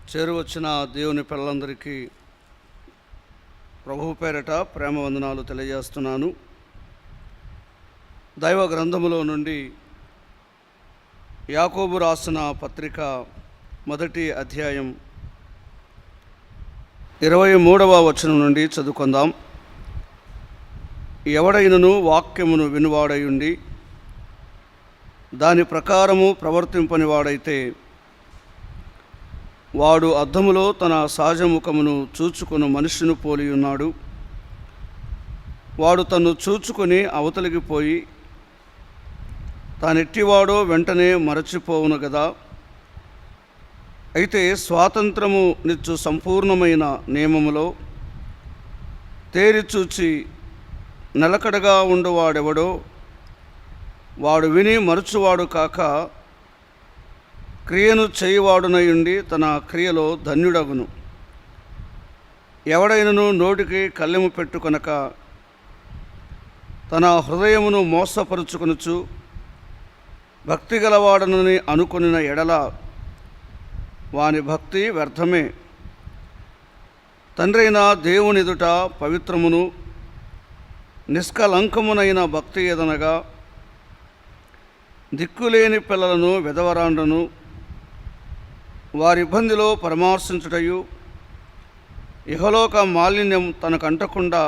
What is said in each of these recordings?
చేరువచ్చిన దేవుని పిల్లలందరికీ ప్రభువు పేరట ప్రేమ వందనాలు తెలియజేస్తున్నాను. దైవ గ్రంథములో నుండి యాకోబు రాసిన పత్రిక మొదటి అధ్యాయం 23వ వచనం నుండి చదువుకుందాం. ఎవడైనను వాక్యమును వినువాడయుండి దాని ప్రకారము ప్రవర్తింపనివాడైతే వాడు అద్దములో తన సహజముఖమును చూచుకుని మనుషుని పోలి ఉన్నాడు. వాడు తన్ను చూచుకొని అవతలికి పోయి తానెట్టివాడో వెంటనే మరచిపోవును కదా. అయితే స్వాతంత్రము నిచ్చు సంపూర్ణమైన నియమములో తేరిచూచి నిలకడగా ఉండువాడెవడో వాడు విని మరచువాడు కాక క్రియను చేయువాడునయుండి తన క్రియలో ధన్యుడగును. ఎవడైనను నోటికి కళ్ళెము పెట్టుకొనక తన హృదయమును మోసపరుచుకొనుచు భక్తి గలవాడనని అనుకొనిన ఎడల వాని భక్తి వ్యర్థమే. తండ్రైన దేవుని ఎదుట పవిత్రమును నిష్కలంకమునైన భక్తి ఎదనగా దిక్కులేని పిల్లలను విధవరాండ్రను వారి ఇబ్బందిలో పరామర్శించుటయు ఇహలోక మాలిన్యం తనకంటకుండా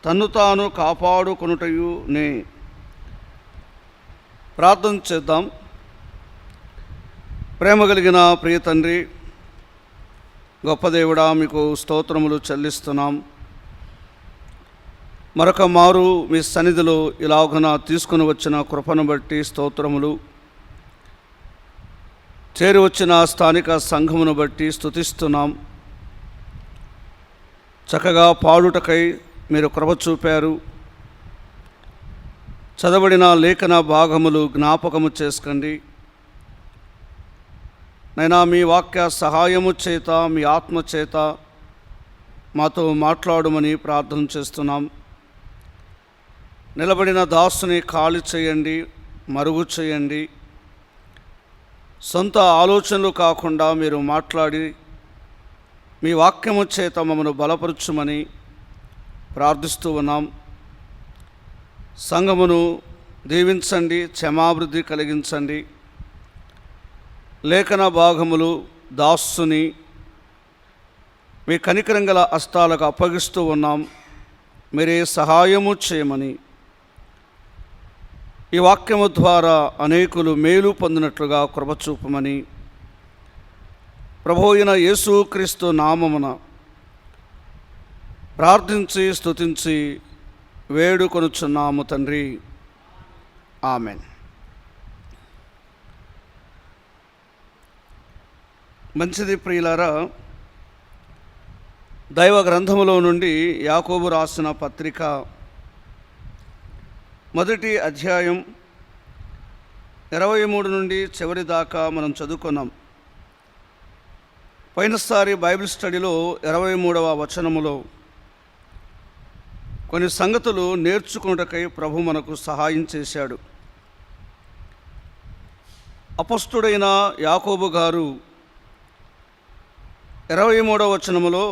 తన్ను తాను కాపాడుకొనుటయు నే. ప్రార్థన చేద్దాం. ప్రేమ కలిగిన ప్రియ తండ్రి, గొప్ప దేవుడా, మీకు స్తోత్రములు చెల్లిస్తున్నాం. మరొక మారు మీ సన్నిధిలో ఇలాగున తీసుకుని వచ్చిన కృపను బట్టి స్తోత్రములు. చేరి వచ్చిన స్థానిక సంఘమును బట్టి స్తుతిస్తున్నాం. చక్కగా పాడుటకై మీరు కృప చూపారు. చదవబడిన లేఖన భాగములు జ్ఞాపకము చేసుకోండి నైనా. మీ వాక్య సహాయము చేత, మీ ఆత్మ చేత మాతో మాట్లాడమని ప్రార్థన చేస్తున్నాం. నిలబడిన దాసుని ఖాళీ చేయండి, మరుగు చేయండి. సొంత ఆలోచనలు కాకుండా మీరు మాట్లాడి మీ వాక్యము చేత మమ్మను బలపరచుమని ప్రార్థిస్తూ ఉన్నాం. సంఘమును దీవించండి, క్షమాభివృద్ధి కలిగించండి. లేఖన భాగములు దాసుని మీ కనికరం గల హస్తాలకు అప్పగిస్తూ ఉన్నాం. మీరే సహాయము చేయమని, ఈ వాక్యము ద్వారా అనేకులు మేలు పొందినట్లుగా కృప చూపమని ప్రభువైన అయిన యేసుక్రీస్తు నామమున ప్రార్థించి స్తుతించి వేడుకొనుచున్నాము తండ్రి. ఆమెన్. మంచిది ప్రియులారా, దైవ గ్రంథములో నుండి యాకోబు రాసిన పత్రిక మొదటి అధ్యాయం 23 నుండి చివరి దాకా మనం చదువుకున్నాం. పోయినసారి బైబిల్ స్టడీలో 23వ వచనములో కొన్ని సంగతులు నేర్చుకున్నటకై ప్రభు మనకు సహాయం చేశాడు. అపొస్తలుడైన యాకోబు గారు 23వ వచనములో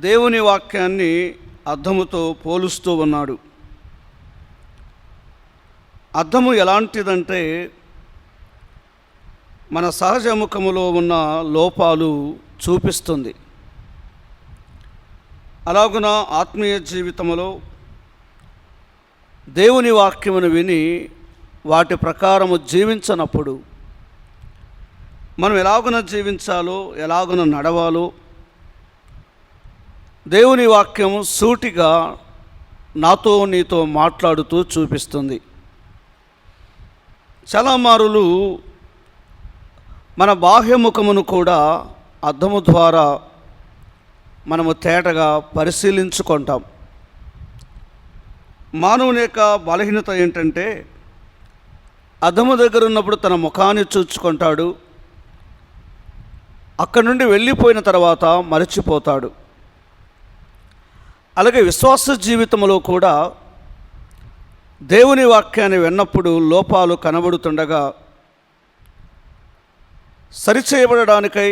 దేవుని వాక్యాన్ని అద్దముతో పోలుస్తూ ఉన్నాడు. అద్దము ఎలాంటిదంటే మన సహజ ముఖములో ఉన్న లోపాలు చూపిస్తుంది. అలాగున ఆత్మీయ జీవితంలో దేవుని వాక్యమును విని వాటి ప్రకారము జీవించనప్పుడు మనం ఎలాగున జీవించాలో, ఎలాగున నడవాలో దేవుని వాక్యము సూటిగా నాతో నీతో మాట్లాడుతూ చూపిస్తుంది. చలమారులు మన బాహ్యముఖమును కూడా అద్దము ద్వారా మనము తేటగా పరిశీలించుకుంటాం. మానవుని యొక్క బలహీనత ఏంటంటే అద్దము దగ్గర ఉన్నప్పుడు తన ముఖాన్ని చూచుకుంటాడు. అక్కడి నుండి వెళ్ళిపోయిన తర్వాత మరచిపోతాడు. అలాగే విశ్వాస జీవితంలో కూడా దేవుని వాక్యాన్ని విన్నప్పుడు లోపాలు కనబడుతుండగా సరిచేయబడడానికై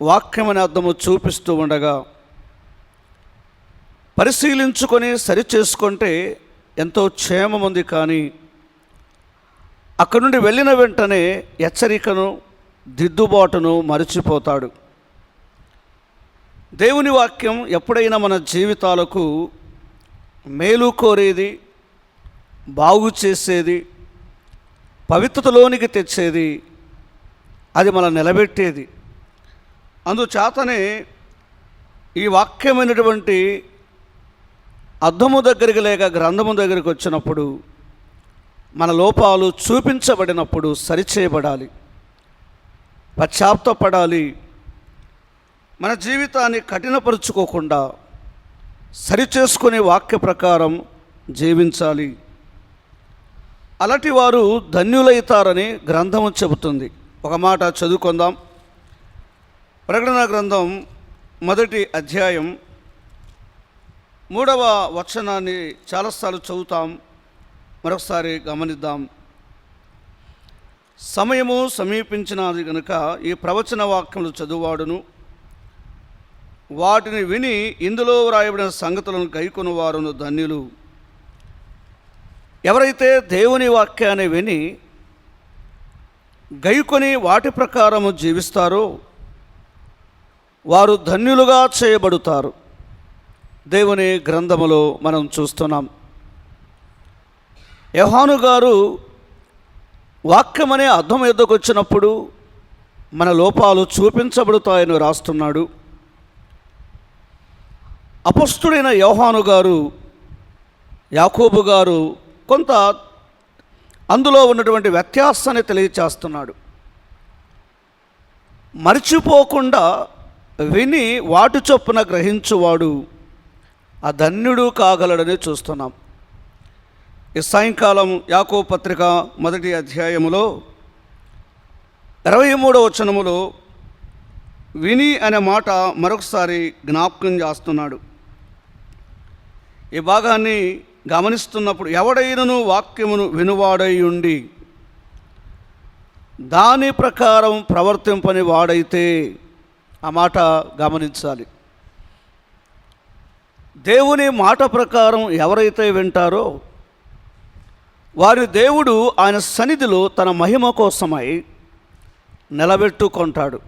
వాక్యం అనే అద్దము చూపిస్తూ ఉండగా పరిశీలించుకొని సరిచేసుకుంటే ఎంతో క్షేమం ఉంది. కానీ అక్కడి నుండి వెళ్ళిన వెంటనే హెచ్చరికను, దిద్దుబాటును మరిచిపోతాడు. దేవుని వాక్యం ఎప్పుడైనా మన జీవితాలకు మేలు కోరేది, బాగు చేసేది, పవిత్రతలోనికి తెచ్చేది, అది మనం నిలబెట్టేది. అందుచేతనే ఈ వాక్యమైనటువంటి అద్దము దగ్గరికి లేక గ్రంథము దగ్గరికి వచ్చినప్పుడు మన లోపాలు చూపించబడినప్పుడు సరిచేయబడాలి, పశ్చాత్తాపడాలి. మన జీవితాన్ని కఠినపరుచుకోకుండా సరిచేసుకునే వాక్య ప్రకారం జీవించాలి. అలాంటి వారు ధన్యులైతారని గ్రంథము చెబుతుంది. ఒక మాట చదువుకుందాం. ప్రకటన గ్రంథం 1వ అధ్యాయం 3వ వచనాన్ని చాలాసార్లు చదువుతాం, మరొకసారి గమనిద్దాం. సమయము సమీపించినది కనుక ఈ ప్రవచన వాక్యములు చదువువాడును వాటిని విని ఇందులో వ్రాయబడిన సంగతులను గైకొను వారును ధన్యులు. ఎవరైతే దేవుని వాక్యాన్ని విని గైకొని వాటి ప్రకారము జీవిస్తారో వారు ధన్యులుగా చేయబడుతారు. దేవుని గ్రంథములో మనం చూస్తున్నాం. యోహాను గారు వాక్యమనే అద్దం ఎద్దకు వచ్చినప్పుడు మన లోపాలు చూపించబడుతాయని రాస్తున్నాడు. అపొస్తలుడైన యోహాను గారు, యాకోబు గారు కొంత అందులో ఉన్నటువంటి వ్యత్యాసాన్ని తెలియచేస్తున్నాడు. మరిచిపోకుండా విని వాటి చొప్పున గ్రహించువాడు ఆ ధన్యుడు కాగలడని చూస్తున్నాం. ఈ సాయంకాలం యాకోబు పత్రిక 1వ అధ్యాయములో 23వ వచనములో విని అనే మాట మరొకసారి జ్ఞాపకం చేస్తున్నాడు. ఈ భాగాన్ని గమనిస్తున్నప్పుడు ఎవడైనను వాక్యమును వినువాడై ఉండి దాని ప్రకారం ప్రవర్తింపని వాడైతే, ఆ మాట గమనించాలి. దేవుని మాట ప్రకారం ఎవరైతే వింటారో వారి దేవుడు ఆయన సన్నిధిలో తన మహిమ కోసమై నిలబెట్టుకుంటాడు.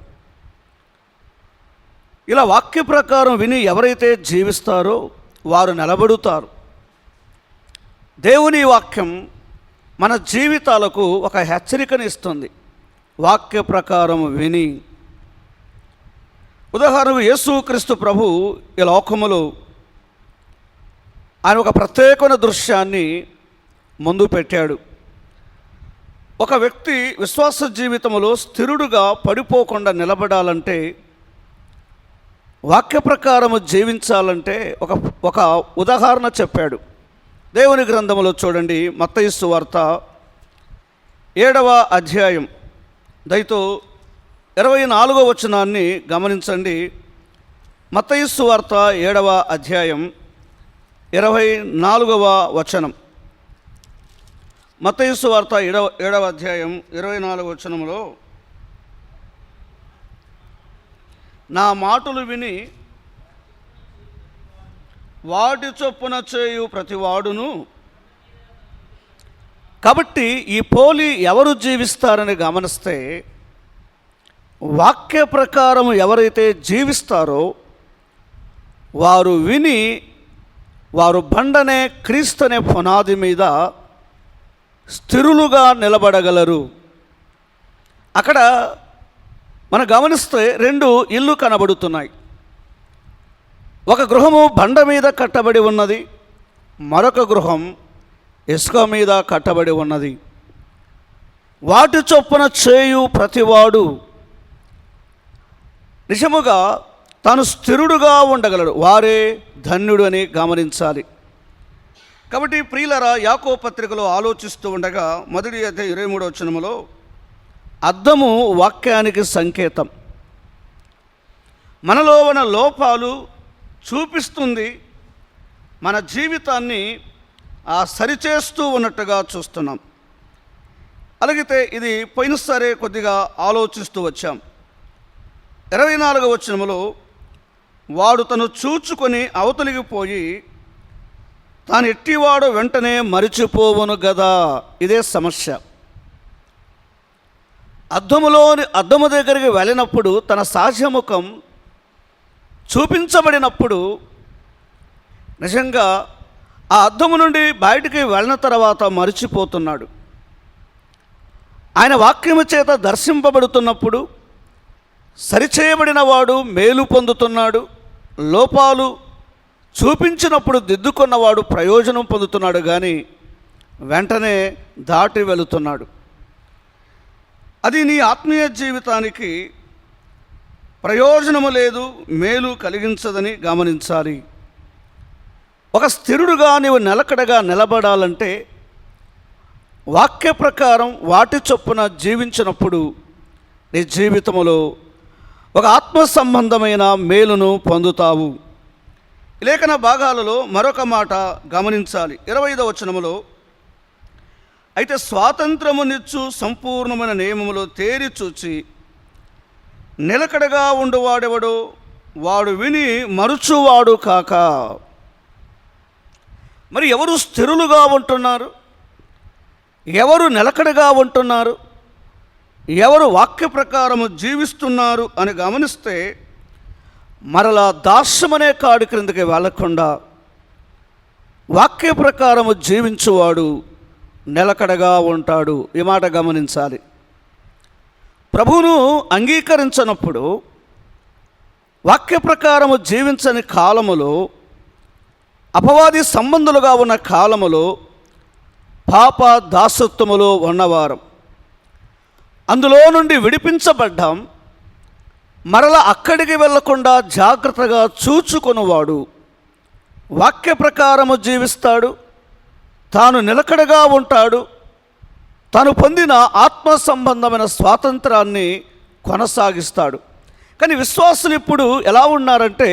ఇలా వాక్య ప్రకారం విని ఎవరైతే జీవిస్తారో వారు నిలబడుతారు. దేవుని వాక్యం మన జీవితాలకు ఒక హెచ్చరికను ఇస్తుంది. వాక్య ప్రకారం విని, ఉదాహరణకు యేసుక్రీస్తు ప్రభు ఈ లోకములో ఆయన ఒక ప్రత్యేకమైన దృశ్యాన్ని ముందు పెట్టాడు. ఒక వ్యక్తి విశ్వాస జీవితంలో స్థిరుడుగా పడిపోకుండా నిలబడాలంటే, వాక్య ప్రకారము జీవించాలంటే ఒక ఉదాహరణ చెప్పాడు. దేవుని గ్రంథంలో చూడండి, మత్తయి సువార్త 7వ అధ్యాయం దయతో 24వ వచనాన్ని గమనించండి. మత్తయి సువార్త 7వ అధ్యాయం 24వ వచనం. మత్తయి సువార్త 7వ అధ్యాయం 24వ వచనంలో, నా మాటలు విని వాటి చొప్పున చేయు ప్రతివాడును. కాబట్టి ఈ పోలి ఎవరు జీవిస్తారని గమనిస్తే, వాక్య ప్రకారం ఎవరైతే జీవిస్తారో వారు విని వారు బండనే క్రీస్తునే పునాది మీద స్థిరులుగా నిలబడగలరు. అక్కడ మనం గమనిస్తే 2 ఇళ్ళు కనబడుతున్నాయి. ఒక గృహము బండ మీద కట్టబడి ఉన్నది, మరొక గృహం ఇసుక మీద కట్టబడి ఉన్నది. వాటి చొప్పున చేయు ప్రతివాడు నిజముగా తాను స్థిరుడుగా ఉండగలడు, వారే ధన్యుడు అని గమనించాలి. కాబట్టి ప్రియులరా, యాకోబు పత్రికలో ఆలోచిస్తూ ఉండగా 1వ అధ్యాయం 23వ వచనములో అద్దము వాక్యానికి సంకేతం. మనలో ఉన్న లోపాలు చూపిస్తుంది, మన జీవితాన్ని సరిచేస్తూ ఉన్నట్టుగా చూస్తున్నాం. అలాగైతే ఇది పోయినసారి కొద్దిగా ఆలోచిస్తూ వచ్చాం. 24వ వచనములో వాడు తను చూచుకొని అవతలికి పోయి తాను ఎట్టివాడు వెంటనే మరిచిపోవును గదా. ఇదే సమస్య. అద్దము దగ్గరికి వెళ్ళినప్పుడు తన సహజముఖం చూపించబడినప్పుడు నిజంగా ఆ అద్దము నుండి బయటికి వెళ్ళిన తర్వాత మరిచిపోతున్నాడు. ఆయన వాక్యము చేత దర్శింపబడుతున్నప్పుడు సరిచేయబడిన వాడు మేలు పొందుతున్నాడు, లోపాలు చూపించినప్పుడు దిద్దుకున్నవాడు ప్రయోజనం పొందుతున్నాడు, కానీ వెంటనే దాటి వెళుతున్నాడు. అది నీ ఆత్మీయ జీవితానికి ప్రయోజనము లేదు, మేలు కలిగించదని గమనించాలి. ఒక స్థిరుడుగా నీవు నిలకడగా నిలబడాలంటే వాక్య ప్రకారం వాటి చొప్పున జీవించినప్పుడు నీ జీవితంలో ఒక ఆత్మ సంబంధమైన మేలును పొందుతావు. లేఖన భాగాలలో మరొక మాట గమనించాలి. 25వ వచనములో అయితే స్వాతంత్రమునిచ్చు సంపూర్ణమైన నియమములో తేరి చూచి నిలకడగా ఉండువాడెవడో వాడు విని మరుచువాడు కాక. మరి ఎవరు స్థిరులుగా ఉంటున్నారు, ఎవరు నిలకడగా ఉంటున్నారు, ఎవరు వాక్య ప్రకారము జీవిస్తున్నారు అని గమనిస్తే మరలా దాస్యమనే కాడి క్రిందకి వెళ్ళకుండా వాక్య ప్రకారము జీవించువాడు నిలకడగా ఉంటాడు. ఈ మాట గమనించాలి. ప్రభువును అంగీకరించినప్పుడు వాక్య ప్రకారము జీవించని కాలములో, అపవాది సంబంధులుగా ఉన్న కాలములో పాప దాసత్వములో ఉన్నవారం. అందులో నుండి విడిపించబడ్డాం. మరల అక్కడికి వెళ్ళకుండా జాగ్రత్తగా చూచుకొనువాడు వాక్య ప్రకారము జీవిస్తాడు, తాను నిలకడగా ఉంటాడు, తాను పొందిన ఆత్మ సంబంధమైన స్వాతంత్రాన్ని కొనసాగిస్తాడు. కానీ విశ్వాసులు ఇప్పుడు ఎలా ఉన్నారంటే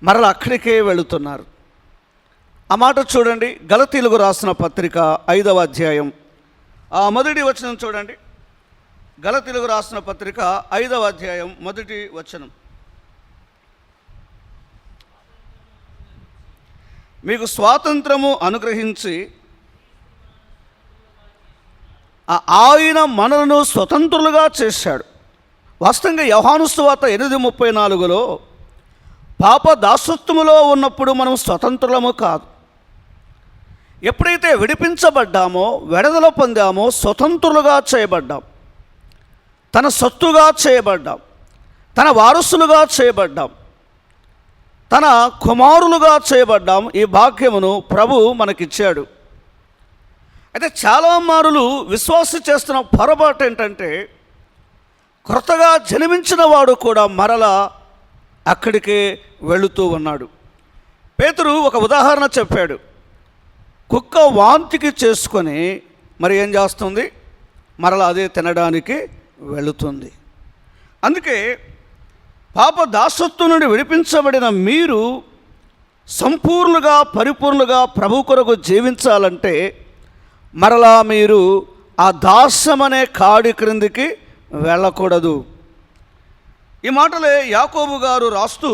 మరల అక్కడికే వెళుతున్నారు. ఆ మాట చూడండి, గలతీయులకు రాసిన పత్రిక 5వ అధ్యాయం మొదటి వచనం చూడండి. గలతీయులకు రాసిన పత్రిక 5వ అధ్యాయం మొదటి వచనం. మీకు స్వాతంత్రము అనుగ్రహించి ఆయన మనలను స్వతంత్రులుగా చేశాడు. వాస్తవంగా యోహాను సువార్త 8:34లో పాప దాసత్వములో ఉన్నప్పుడు మనం స్వతంత్రులము కాదు. ఎప్పుడైతే విడిపించబడ్డామో, విడుదల పొందామో, స్వతంత్రులుగా చేయబడ్డాం, తన సొత్తుగా చేయబడ్డాం, తన వారసులుగా చేయబడ్డాం, తన కుమారులుగా చేయబడ్డాం. ఈ భాగ్యమును ప్రభు మనకిచ్చాడు. అయితే చాలా మారులు విశ్వాసం చేస్తున్న పొరపాటు ఏంటంటే కొత్తగా జన్మించిన వాడు కూడా మరలా అక్కడికే వెళుతూ ఉన్నాడు. పేతురు ఒక ఉదాహరణ చెప్పాడు. కుక్క వాంతికి చేసుకొని మరి ఏం చేస్తుంది, మరలా అదే తినడానికి వెళుతుంది. అందుకే పాప దాసత్వం నుండి విడిపించబడిన మీరు సంపూర్ణంగా పరిపూర్ణంగా ప్రభు కొరకు జీవించాలంటే మరలా మీరు ఆ దాస్యమనే కాడి క్రిందికి వెళ్ళకూడదు. ఈ మాటలే యాకోబు గారు రాస్తూ,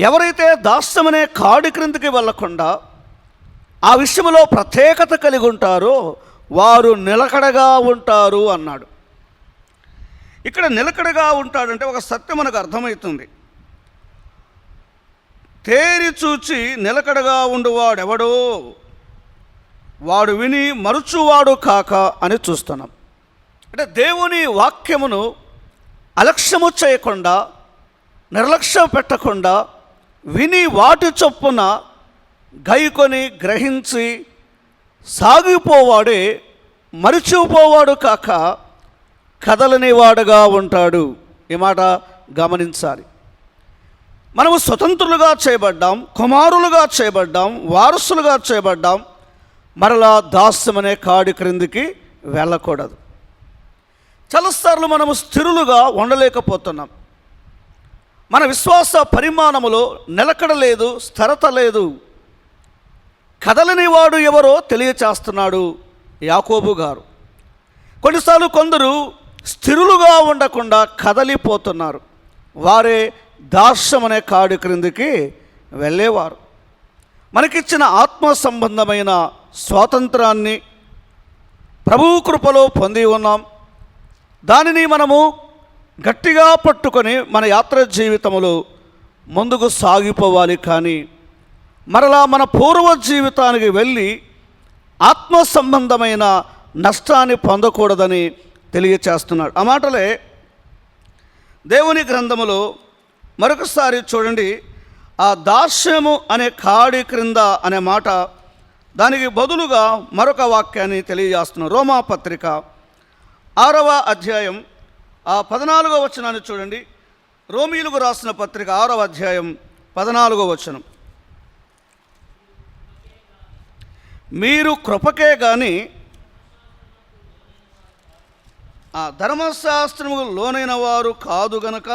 ఎవరైతే దాస్యమనే కాడి క్రిందికి వెళ్ళకుండా ఆ విషయంలో ప్రత్యేకత కలిగి ఉంటారో వారు నిలకడగా ఉంటారు అన్నాడు. ఇక్కడ నిలకడగా ఉంటాడంటే ఒక సత్యం మనకు అర్థమవుతుంది. తేరి చూచి నిలకడగా ఉండువాడెవడో వాడు విని మరుచువాడు కాక అని చూస్తున్నాం. అంటే దేవుని వాక్యమును అలక్ష్యము చేయకుండా, నిర్లక్ష్యం పెట్టకుండా, విని వాటి చొప్పున గైకొని గ్రహించి సాగిపోవాడే మరిచిపోవాడు కాక కదలని వాడుగా ఉంటాడు. ఈ మాట గమనించాలి. మనము స్వతంత్రులుగా చేయబడ్డాం, కుమారులుగా చేయబడ్డాం, వారసులుగా చేయబడ్డాం. మరలా దాస్యమనే కాడి క్రిందికి వెళ్ళకూడదు. చాలాసార్లు మనము స్థిరులుగా ఉండలేకపోతున్నాం. మన విశ్వాస పరిమాణములో నిలకడ లేదు, స్థిరత లేదు. కదలని వాడు ఎవరో తెలియచేస్తున్నాడు యాకోబు గారు. కొన్నిసార్లు కొందరు స్థిరులుగా ఉండకుండా కదలిపోతున్నారు. వారే దాస్యం అనే కాడి క్రిందికి వెళ్ళేవారు. మనకిచ్చిన ఆత్మ సంబంధమైన స్వాతంత్రాన్ని ప్రభువు కృపలో పొంది ఉన్నాం. దానిని మనము గట్టిగా పట్టుకొని మన యాత్ర జీవితంలో ముందుకు సాగిపోవాలి. కానీ మరలా మన పూర్వ జీవితానికి వెళ్ళి ఆత్మ సంబంధమైన నష్టాన్ని పొందకూడదని తెలియచేస్తున్నాడు. ఆ మాటలే దేవుని గ్రంథములో మరొకసారి చూడండి. ఆ దాస్యము అనే కాడి క్రింద అనే మాట, దానికి బదులుగా మరొక వాక్యాన్ని తెలియజేస్తున్నాం. రోమాపత్రిక 6వ అధ్యాయం 14వ వచనాన్ని చూడండి. రోమీయులకు రాసిన పత్రిక 6వ అధ్యాయం 14వ వచనం. మీరు కృపకే కానీ ఆ ధర్మశాస్త్రముకు లోనైన వారు కాదు గనక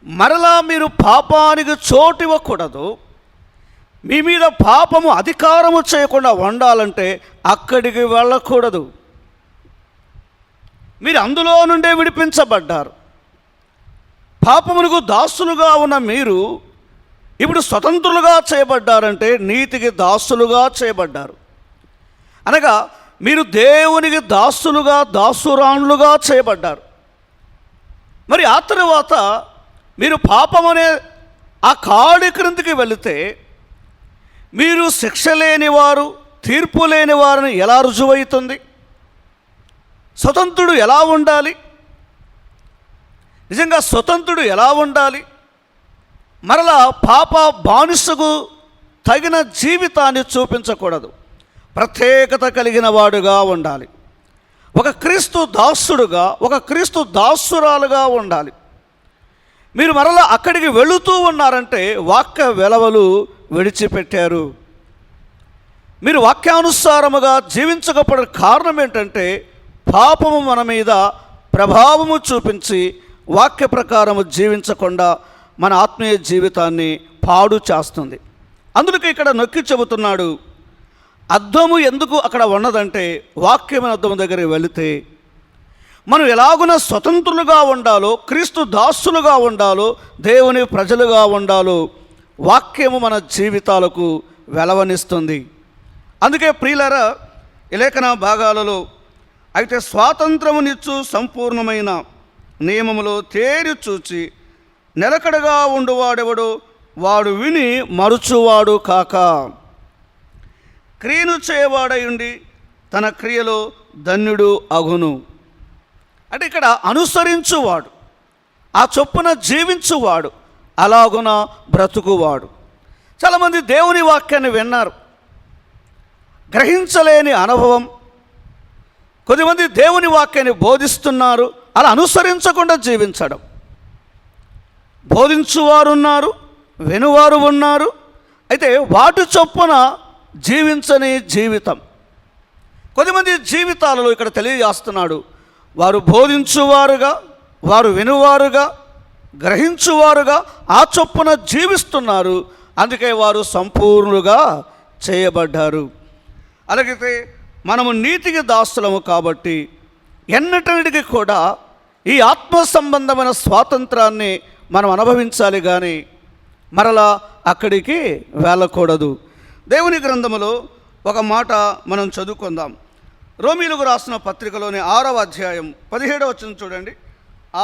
మరలా మీరు పాపానికి చోటు ఇవ్వకూడదు. మీ మీద పాపము అధికారము చేయకుండా ఉండాలంటే అక్కడికి వెళ్ళకూడదు. మీరు అందులో నుండే విడిపించబడ్డారు. పాపమునకు దాసులుగా ఉన్న మీరు ఇప్పుడు స్వతంత్రులుగా చేయబడ్డారంటే నీతికి దాసులుగా చేయబడ్డారు. అనగా మీరు దేవునికి దాసులుగా, దాసురాణులుగా చేయబడ్డారు. మరి ఆ తరువాత మీరు పాపమనే ఆ కాడి క్రిందికి వెళితే మీరు శిక్ష లేనివారు, తీర్పు లేని వారిని ఎలా రుజువవుతుంది? స్వతంత్రుడు ఎలా ఉండాలి? నిజంగా స్వతంత్రుడు ఎలా ఉండాలి? మరలా పాప బానిసకు తగిన జీవితాన్ని చూపించకూడదు. ప్రత్యేకత కలిగిన వాడుగా ఉండాలి. ఒక క్రీస్తు దాసుడుగా, ఒక క్రీస్తు దాసురాలుగా ఉండాలి. మీరు మరలా అక్కడికి వెళుతూ ఉన్నారంటే వాక్య వెలవలు విడిచిపెట్టారు. మీరు వాక్యానుసారముగా జీవించకపోవడం కారణం ఏంటంటే పాపము మన మీద ప్రభావము చూపించి వాక్య ప్రకారము జీవించకుండా మన ఆత్మీయ జీవితాన్ని పాడు చేస్తుంది. అందుకే ఇక్కడ నొక్కి చెబుతున్నాడు, అద్దము ఎందుకు అక్కడ ఉన్నదంటే వాక్యమైన అద్దము దగ్గరికి వెళితే మనం ఎలాగున స్వతంత్రులుగా ఉండాలో, క్రీస్తు దాసులుగా ఉండాలో, దేవుని ప్రజలుగా ఉండాలో వాక్యము మన జీవితాలకు వెలవనిస్తుంది. అందుకే ప్రియులారా, ఈ లేఖన భాగాలలో అయితే స్వాతంత్రమునిచ్చు సంపూర్ణమైన నియమములో తేరి చూచి నిలకడగా ఉండువాడెవడు వాడు విని మరుచువాడు కాక క్రియను చేయవాడయుండి తన క్రియలో ధన్యుడు అగును. అంటే ఇక్కడ అనుసరించువాడు, ఆ చొప్పున జీవించువాడు, అలాగున బ్రతుకువాడు. చాలామంది దేవుని వాక్యాన్ని విన్నారు, గ్రహించలేని అనుభవం. కొద్దిమంది దేవుని వాక్యాన్ని బోధిస్తున్నారు, అలా అనుసరించకుండా జీవించడం. బోధించువారు ఉన్నారు, వినువారు ఉన్నారు, అయితే వాటి చొప్పున జీవించని జీవితం. కొద్దిమంది జీవితాలలో ఇక్కడ తెలియజేస్తున్నాడు, వారు బోధించువారుగా, వారు వినువారుగా, గ్రహించువారుగా ఆ చొప్పున జీవిస్తున్నారు. అందుకే వారు సంపూర్ణులుగా చేయబడ్డారు. అలాగైతే మనము నీతికి దాసులము కాబట్టి ఎన్నటికి కూడా ఈ ఆత్మ సంబంధమైన స్వాతంత్రాన్ని మనం అనుభవించాలి, కానీ మరలా అక్కడికి వెళ్ళకూడదు. దేవుని గ్రంథములో ఒక మాట మనం చదువుకుందాం. రోమీయులకు రాసిన పత్రికలోని 6వ అధ్యాయం 17వ వచనం చూడండి.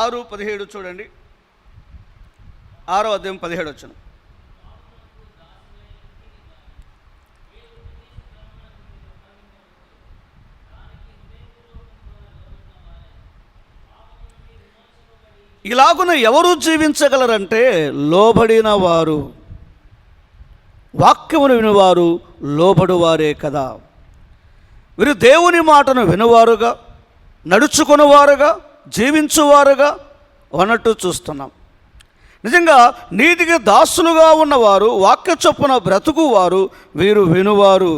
6:17 చూడండి. 6వ అధ్యాయం 17వ వచనం. ఇలాగున ఎవరు జీవించగలరంటే లోబడిన వారు, వాక్యమును వినువారు లోబడువారే కదా. వీరు దేవుని మాటను వినువారుగా, నడుచుకునేవారుగా, జీవించువారుగా ఉన్నట్టు చూస్తున్నాం. నిజంగా నీతికి దాసులుగా ఉన్నవారు, వాక్య చొప్పున బ్రతుకువారు, వీరు వినువారు.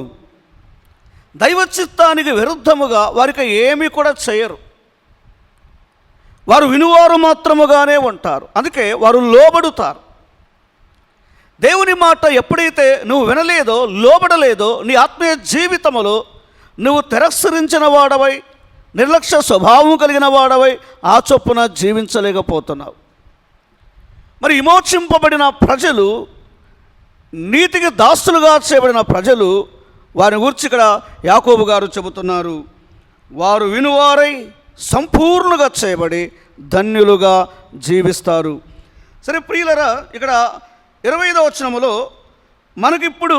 దైవ చిత్తానికి విరుద్ధముగా వారికి ఏమీ కూడా చేయరు. వారు వినువారు మాత్రముగానే ఉంటారు. అందుకే వారు లోబడుతారు. దేవుని మాట ఎప్పుడైతే నువ్వు వినలేదో, లోబడలేదో, నీ ఆత్మీయ జీవితంలో నువ్వు తిరస్కరించిన వాడవై, నిర్లక్ష్య స్వభావం కలిగిన వాడవై ఆ చొప్పున జీవించలేకపోతున్నావు. మరి విమోచింపబడిన ప్రజలు, నీతికి దాసులుగా చేయబడిన ప్రజలు, వారిని గురించి ఇక్కడ యాకోబు గారు చెబుతున్నారు. వారు వినువారై సంపూర్ణంగా చేయబడి ధన్యులుగా జీవిస్తారు. సరే ప్రియులరా, ఇక్కడ 25వ వచనములో మనకిప్పుడు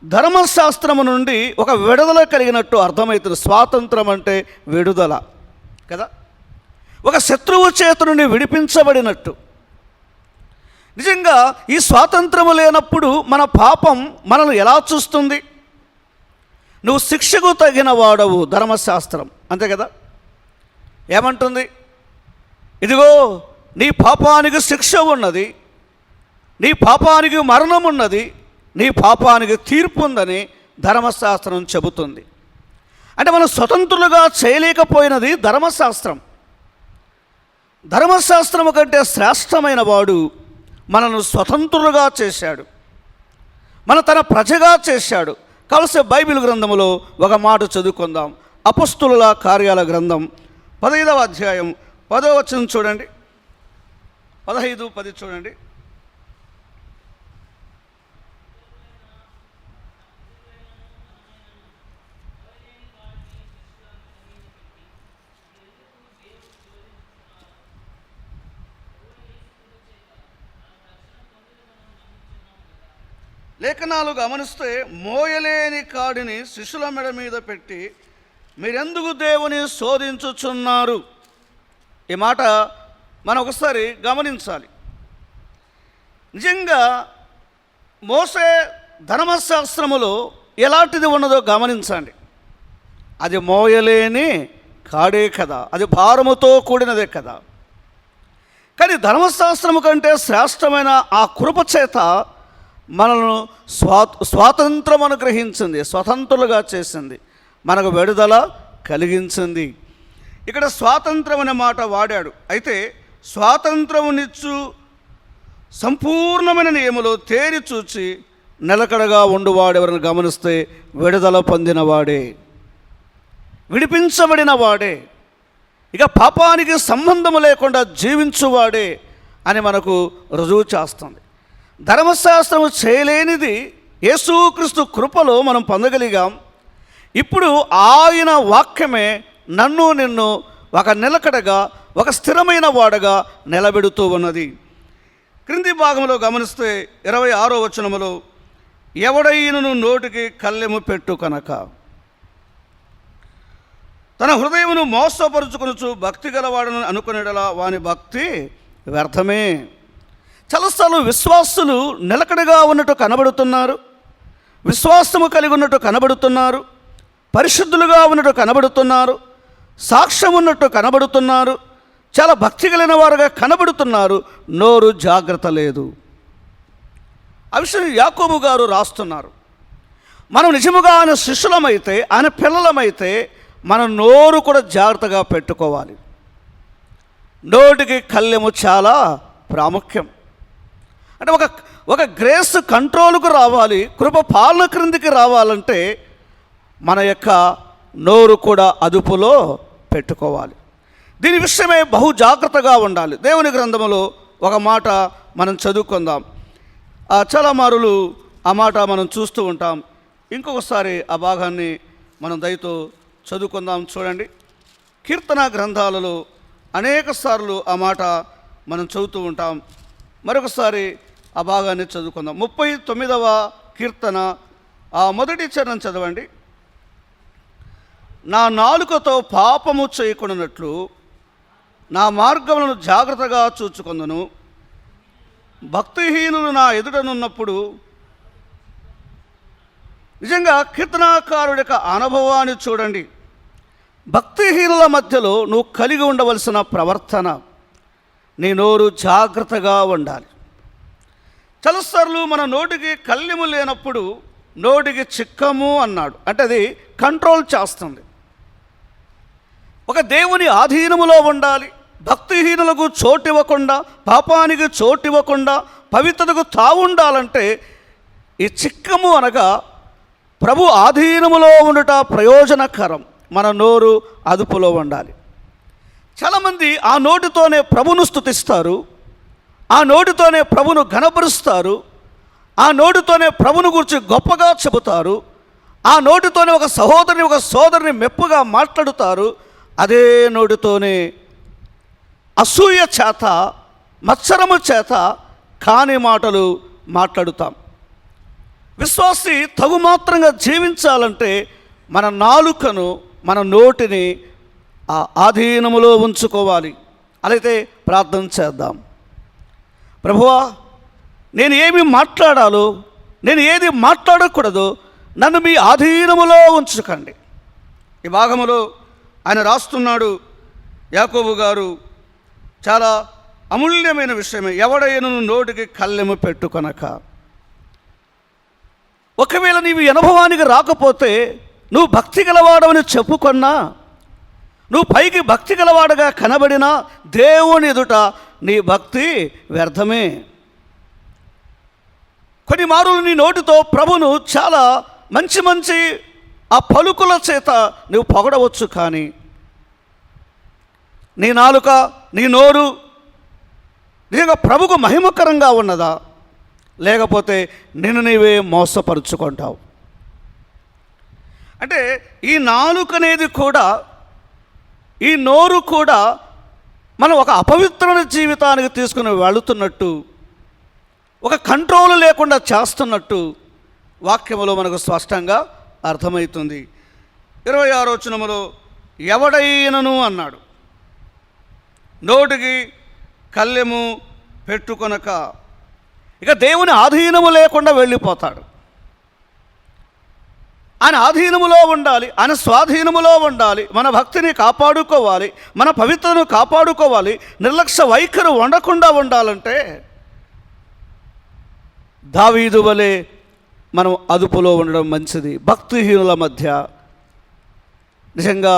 ధర్మశాస్త్రము నుండి ఒక విడుదల కలిగినట్టు అర్థమవుతుంది. స్వాతంత్రం అంటే విడుదల కదా, ఒక శత్రువు చేత నుండి విడిపించబడినట్టు. నిజంగా ఈ స్వాతంత్రము లేనప్పుడు మన పాపం మనల్ని ఎలా చూస్తుంది? నువ్వు శిక్షకు తగిన వాడవు, ధర్మశాస్త్రం అంతే కదా. ఏమంటుంది? ఇదిగో నీ పాపానికి శిక్ష ఉన్నది, నీ పాపానికి మరణం ఉన్నది, నీ పాపానికి తీర్పు ఉందని ధర్మశాస్త్రం చెబుతుంది. అంటే మనం స్వతంత్రులుగా చేయలేకపోయినది ధర్మశాస్త్రం. ధర్మశాస్త్రము కంటే శ్రేష్టమైన వాడు మనల్ని స్వతంత్రులుగా చేశాడు, తన ప్రజగా చేశాడు. కలిసి బైబిల్ గ్రంథములో ఒక మాట చదువుకుందాం. అపొస్తలుల కార్యాల గ్రంథం 15వ అధ్యాయం 10వ వచనం చూడండి. 15:10 చూడండి. లేఖనాలు గమనిస్తే, మోయలేని కాడిని శిశుల మెడ మీద పెట్టి మీరెందుకు దేవుని శోధించుచున్నారు? ఈ మాట మనం ఒకసారి గమనించాలి. నిజంగా మోసే ధర్మశాస్త్రములో ఎలాంటిది ఉన్నదో గమనించండి. అది మోయలేని కాడే కదా, అది భారముతో కూడినదే కదా. కానీ ధర్మశాస్త్రము కంటే శ్రేష్టమైన ఆ కృప చేత మనను స్వాతంత్రం అనుగ్రహించింది, స్వతంత్రులుగా చేసింది, మనకు విడుదల కలిగించింది. ఇక్కడ స్వాతంత్రం అనే మాట వాడాడు. అయితే స్వాతంత్రమునిచ్చు సంపూర్ణమైన నియములు తేరి చూచి నిలకడగా ఉండువాడెవరిని గమనిస్తే విడుదల పొందినవాడే, విడిపించబడిన వాడే, ఇక పాపానికి సంబంధము లేకుండా జీవించువాడే అని మనకు రుజువు చేస్తుంది. ధర్మశాస్త్రము చేయలేనిది యేసుక్రీస్తు కృపలో మనం పొందగలిగాం. ఇప్పుడు ఆయన వాక్యమే నన్ను నిన్ను ఒక నిలకడగా, ఒక స్థిరమైన వాడగా నిలబెడుతూ ఉన్నది. క్రింది భాగంలో గమనిస్తే 26వ వచనములో, ఎవడైనను నోటికి కళ్ళెము పెట్టు కనుక తన హృదయమును మోసపరుచుకొనుచు భక్తి గలవాడని అనుకునేలా వాని భక్తి వ్యర్థమే. చాలాసార్లు విశ్వాసులు నిలకడగా ఉన్నట్టు కనబడుతున్నారు, విశ్వాసము కలిగి ఉన్నట్టు కనబడుతున్నారు, పరిశుద్ధులుగా ఉన్నట్టు కనబడుతున్నారు, సాక్ష్యం ఉన్నట్టు కనబడుతున్నారు, చాలా భక్తి కలిగిన వారుగా కనబడుతున్నారు. నోరు జాగ్రత్త లేదు. ఆ విషయం యాకోబు గారు రాస్తున్నారు. మనం నిజముగా ఆయన శిష్యులమైతే, ఆయన పిల్లలమైతే మన నోరు కూడా జాగ్రత్తగా పెట్టుకోవాలి. నోటికి కళ్ళెము చాలా ప్రాముఖ్యం. అంటే ఒక గ్రేస్ కంట్రోల్కు రావాలి, కృప పాలన క్రిందికి రావాలంటే మన యొక్క నోరు కూడా అదుపులో పెట్టుకోవాలి. దీని విషయమే బహు జాగ్రత్తగా ఉండాలి. దేవుని గ్రంథములో ఒక మాట మనం చదువుకుందాం. చాలా మారులు ఆ మాట మనం చూస్తూ ఉంటాం. ఇంకొకసారి ఆ భాగాన్ని మనం దయతో చదువుకుందాం. చూడండి, కీర్తన గ్రంథాలలో అనేక సార్లు ఆ మాట మనం చదువుతూ ఉంటాం. మరొకసారి ఆ భాగాన్ని చదువుకుందాం. 39వ కీర్తన మొదటి చరణం చదవండి. నా నాలుకతో పాపము చేయకుండానట్లు నా మార్గములను జాగ్రత్తగా చూచుకొందును. భక్తిహీనులు నా ఎదుటనున్నప్పుడు. నిజంగా కీర్తనాకారుడి యొక్క అనుభవాన్ని చూడండి. భక్తిహీనుల మధ్యలో నువ్వు కలిగి ఉండవలసిన ప్రవర్తన, నీ నోరు జాగ్రత్తగా ఉండాలి. చాలాసార్లు మన నోటికి కళ్ళెము లేనప్పుడు నోటికి చిక్కము అన్నాడు. అంటే అది కంట్రోల్ చేస్తుంది. ఒక దేవుని ఆధీనములో ఉండాలి. భక్తిహీనులకు చోటివ్వకుండా, పాపానికి చోటివ్వకుండా, పవిత్రతకు తావుండాలంటే ఈ చిక్కము అనగా ప్రభు ఆధీనములో ఉండుట ప్రయోజనకరం. మన నోరు అదుపులో ఉండాలి. చాలామంది ఆ నోటితోనే ప్రభును స్తుతిస్తారు, ఆ నోటితోనే ప్రభును ఘనపరుస్తారు, ఆ నోటితోనే ప్రభును గురించి గొప్పగా చెబుతారు, ఆ నోటితోనే ఒక సహోదరిని ఒక సోదరిని మెప్పుగా మాట్లాడుతారు. అదే నోటితోనే అసూయ చేత మత్సరము చేత కాని మాటలు మాట్లాడుతాం. విశ్వాసి తగుమాత్రంగా జీవించాలంటే మన నాలుకను మన నోటిని ఆ ఆధీనములో ఉంచుకోవాలి. అలాగే ప్రార్థన చేద్దాం. ప్రభువా, నేను ఏమి మాట్లాడాలో, నేను ఏది మాట్లాడకూడదో నన్ను మీ ఆధీనములో ఉంచుకండి. ఈ భాగములో ఆయన రాస్తున్నాడు, యాకోబు గారు, చాలా అమూల్యమైన విషయమే. ఎవడైనను నోటికి కళ్ళెము పెట్టుకొనక. ఒకవేళ నీవు అనుభవానికి రాకపోతే, నువ్వు భక్తి గలవాడవని చెప్పుకొన్నా, నువ్వు పైకి భక్తి గలవాడుగా కనబడినా దేవుని ఎదుట నీ భక్తి వ్యర్థమే. కొన్ని మారులు నీ నోటితో ప్రభును చాలా మంచి మంచి ఆ పలుకుల చేత నువ్వు పొగడవచ్చు, కానీ నీ నాలుక నీ నోరు నిజంగా ప్రభుకు మహిమకరంగా ఉన్నదా, లేకపోతే నిన్ను నీవే మోసపరుచుకుంటావు. అంటే ఈ నాలుక అనేది కూడా, ఈ నోరు కూడా మనం ఒక అపవిత్రమైన జీవితానికి తీసుకుని వెళుతున్నట్టు, ఒక కంట్రోల్ లేకుండా చేస్తున్నట్టు వాక్యములో మనకు స్పష్టంగా అర్థమవుతుంది. 26వ వచనములో ఎవడైనను అన్నాడు, నోటికి కళ్ళెము పెట్టుకొనక. ఇక దేవుని ఆధీనము లేకుండా వెళ్ళిపోతాడు. ఆయన ఆధీనములో ఉండాలి, ఆయన స్వాధీనములో ఉండాలి. మన భక్తిని కాపాడుకోవాలి, మన పవిత్రను కాపాడుకోవాలి. నిర్లక్ష్య వైఖరి ఉండకుండా ఉండాలంటే దావీదు వలె మనం అదుపులో ఉండడం మంచిది. భక్తిహీనుల మధ్య నిజంగా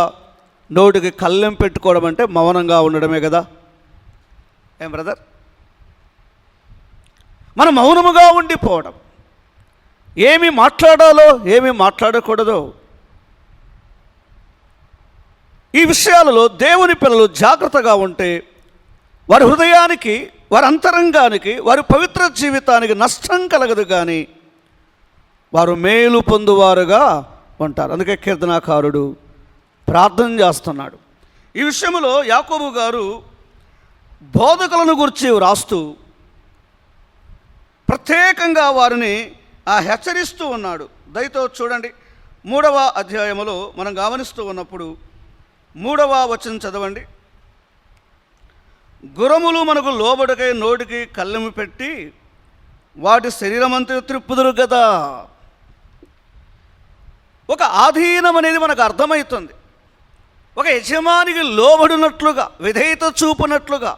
నోటికి కళ్ళెం పెట్టుకోవడం అంటే మౌనంగా ఉండడమే కదా. ఏం బ్రదర్? మనం మౌనముగా ఉండిపోవడం, ఏమి మాట్లాడాలో ఏమి మాట్లాడకూడదో ఈ విషయాలలో దేవుని పిల్లలు జాగ్రత్తగా ఉంటే వారి హృదయానికి, వారి అంతరంగానికి, వారి పవిత్ర జీవితానికి నష్టం కలగదు, కానీ వారు మేలు పొందువారుగా ఉంటారు. అందుకే కీర్తనాకారుడు ప్రార్థన చేస్తున్నాడు. ఈ విషయంలో యాకోబు గారు బోధకులను గురించి రాస్తూ ప్రత్యేకంగా వారిని హెచ్చరిస్తూ ఉన్నాడు. దయతో చూడండి, 3వ అధ్యాయములో మనం గమనిస్తూ ఉన్నప్పుడు 3వ వచనం చదవండి. గుర్రములు మనకు లోబడికై నోటికి కళ్ళెము పెట్టి వాటి శరీరమంతా త్రిప్పుదురు కదా. ఒక ఆధీనం అనేది మనకు అర్థమవుతుంది. ఒక యజమానికి లోబడినట్లుగా, విధేయత చూపునట్లుగా,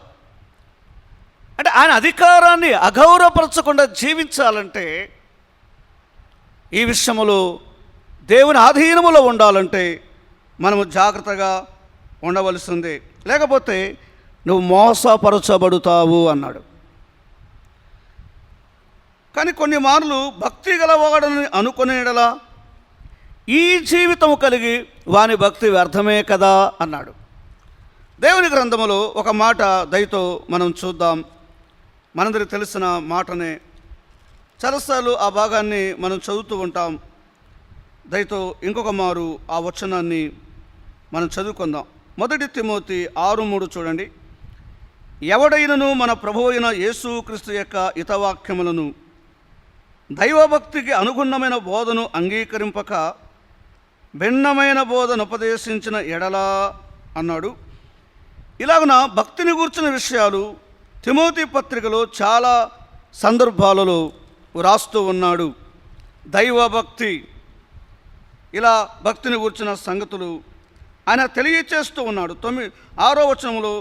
అంటే ఆయన అధికారాన్ని అగౌరవపరచకుండా జీవించాలంటే, ఈ విషయములో దేవుని ఆధీనములో ఉండాలంటే మనము జాగ్రత్తగా ఉండవలసిందే. లేకపోతే నువ్వు మోసపరచబడుతావు అన్నాడు. కానీ కొన్ని మార్లు భక్తి గలవాడని అనుకునేడలా ఈ జీవితం కలిగి వాని భక్తి వ్యర్థమే కదా అన్నాడు. దేవుని గ్రంథములో ఒక మాట దయతో మనం చూద్దాం. మనందరికి తెలిసిన మాటనే, చాలాసార్లు ఆ భాగాన్ని మనం చదువుతూ ఉంటాం. దయతో ఇంకొక మారు ఆ వచనాన్ని మనం చదువుకుందాం. 1 తిమోతి 6:3 చూడండి. ఎవడైనను మన ప్రభువు అయిన యేసుక్రీస్తు యొక్క హితవాక్యములను దైవభక్తికి అనుగుణమైన బోధను అంగీకరింపక భిన్నమైన బోధను ఉపదేశించిన ఎడలా అన్నాడు. ఇలాగున భక్తిని గూర్చిన విషయాలు తిమోతి పత్రికలో చాలా సందర్భాలలో రాస్తూ ఉన్నాడు. దైవభక్తి, ఇలా భక్తిని గూర్చిన సంగతులు ఆయన తెలియచేస్తూ ఉన్నాడు. 6వ వచనంలో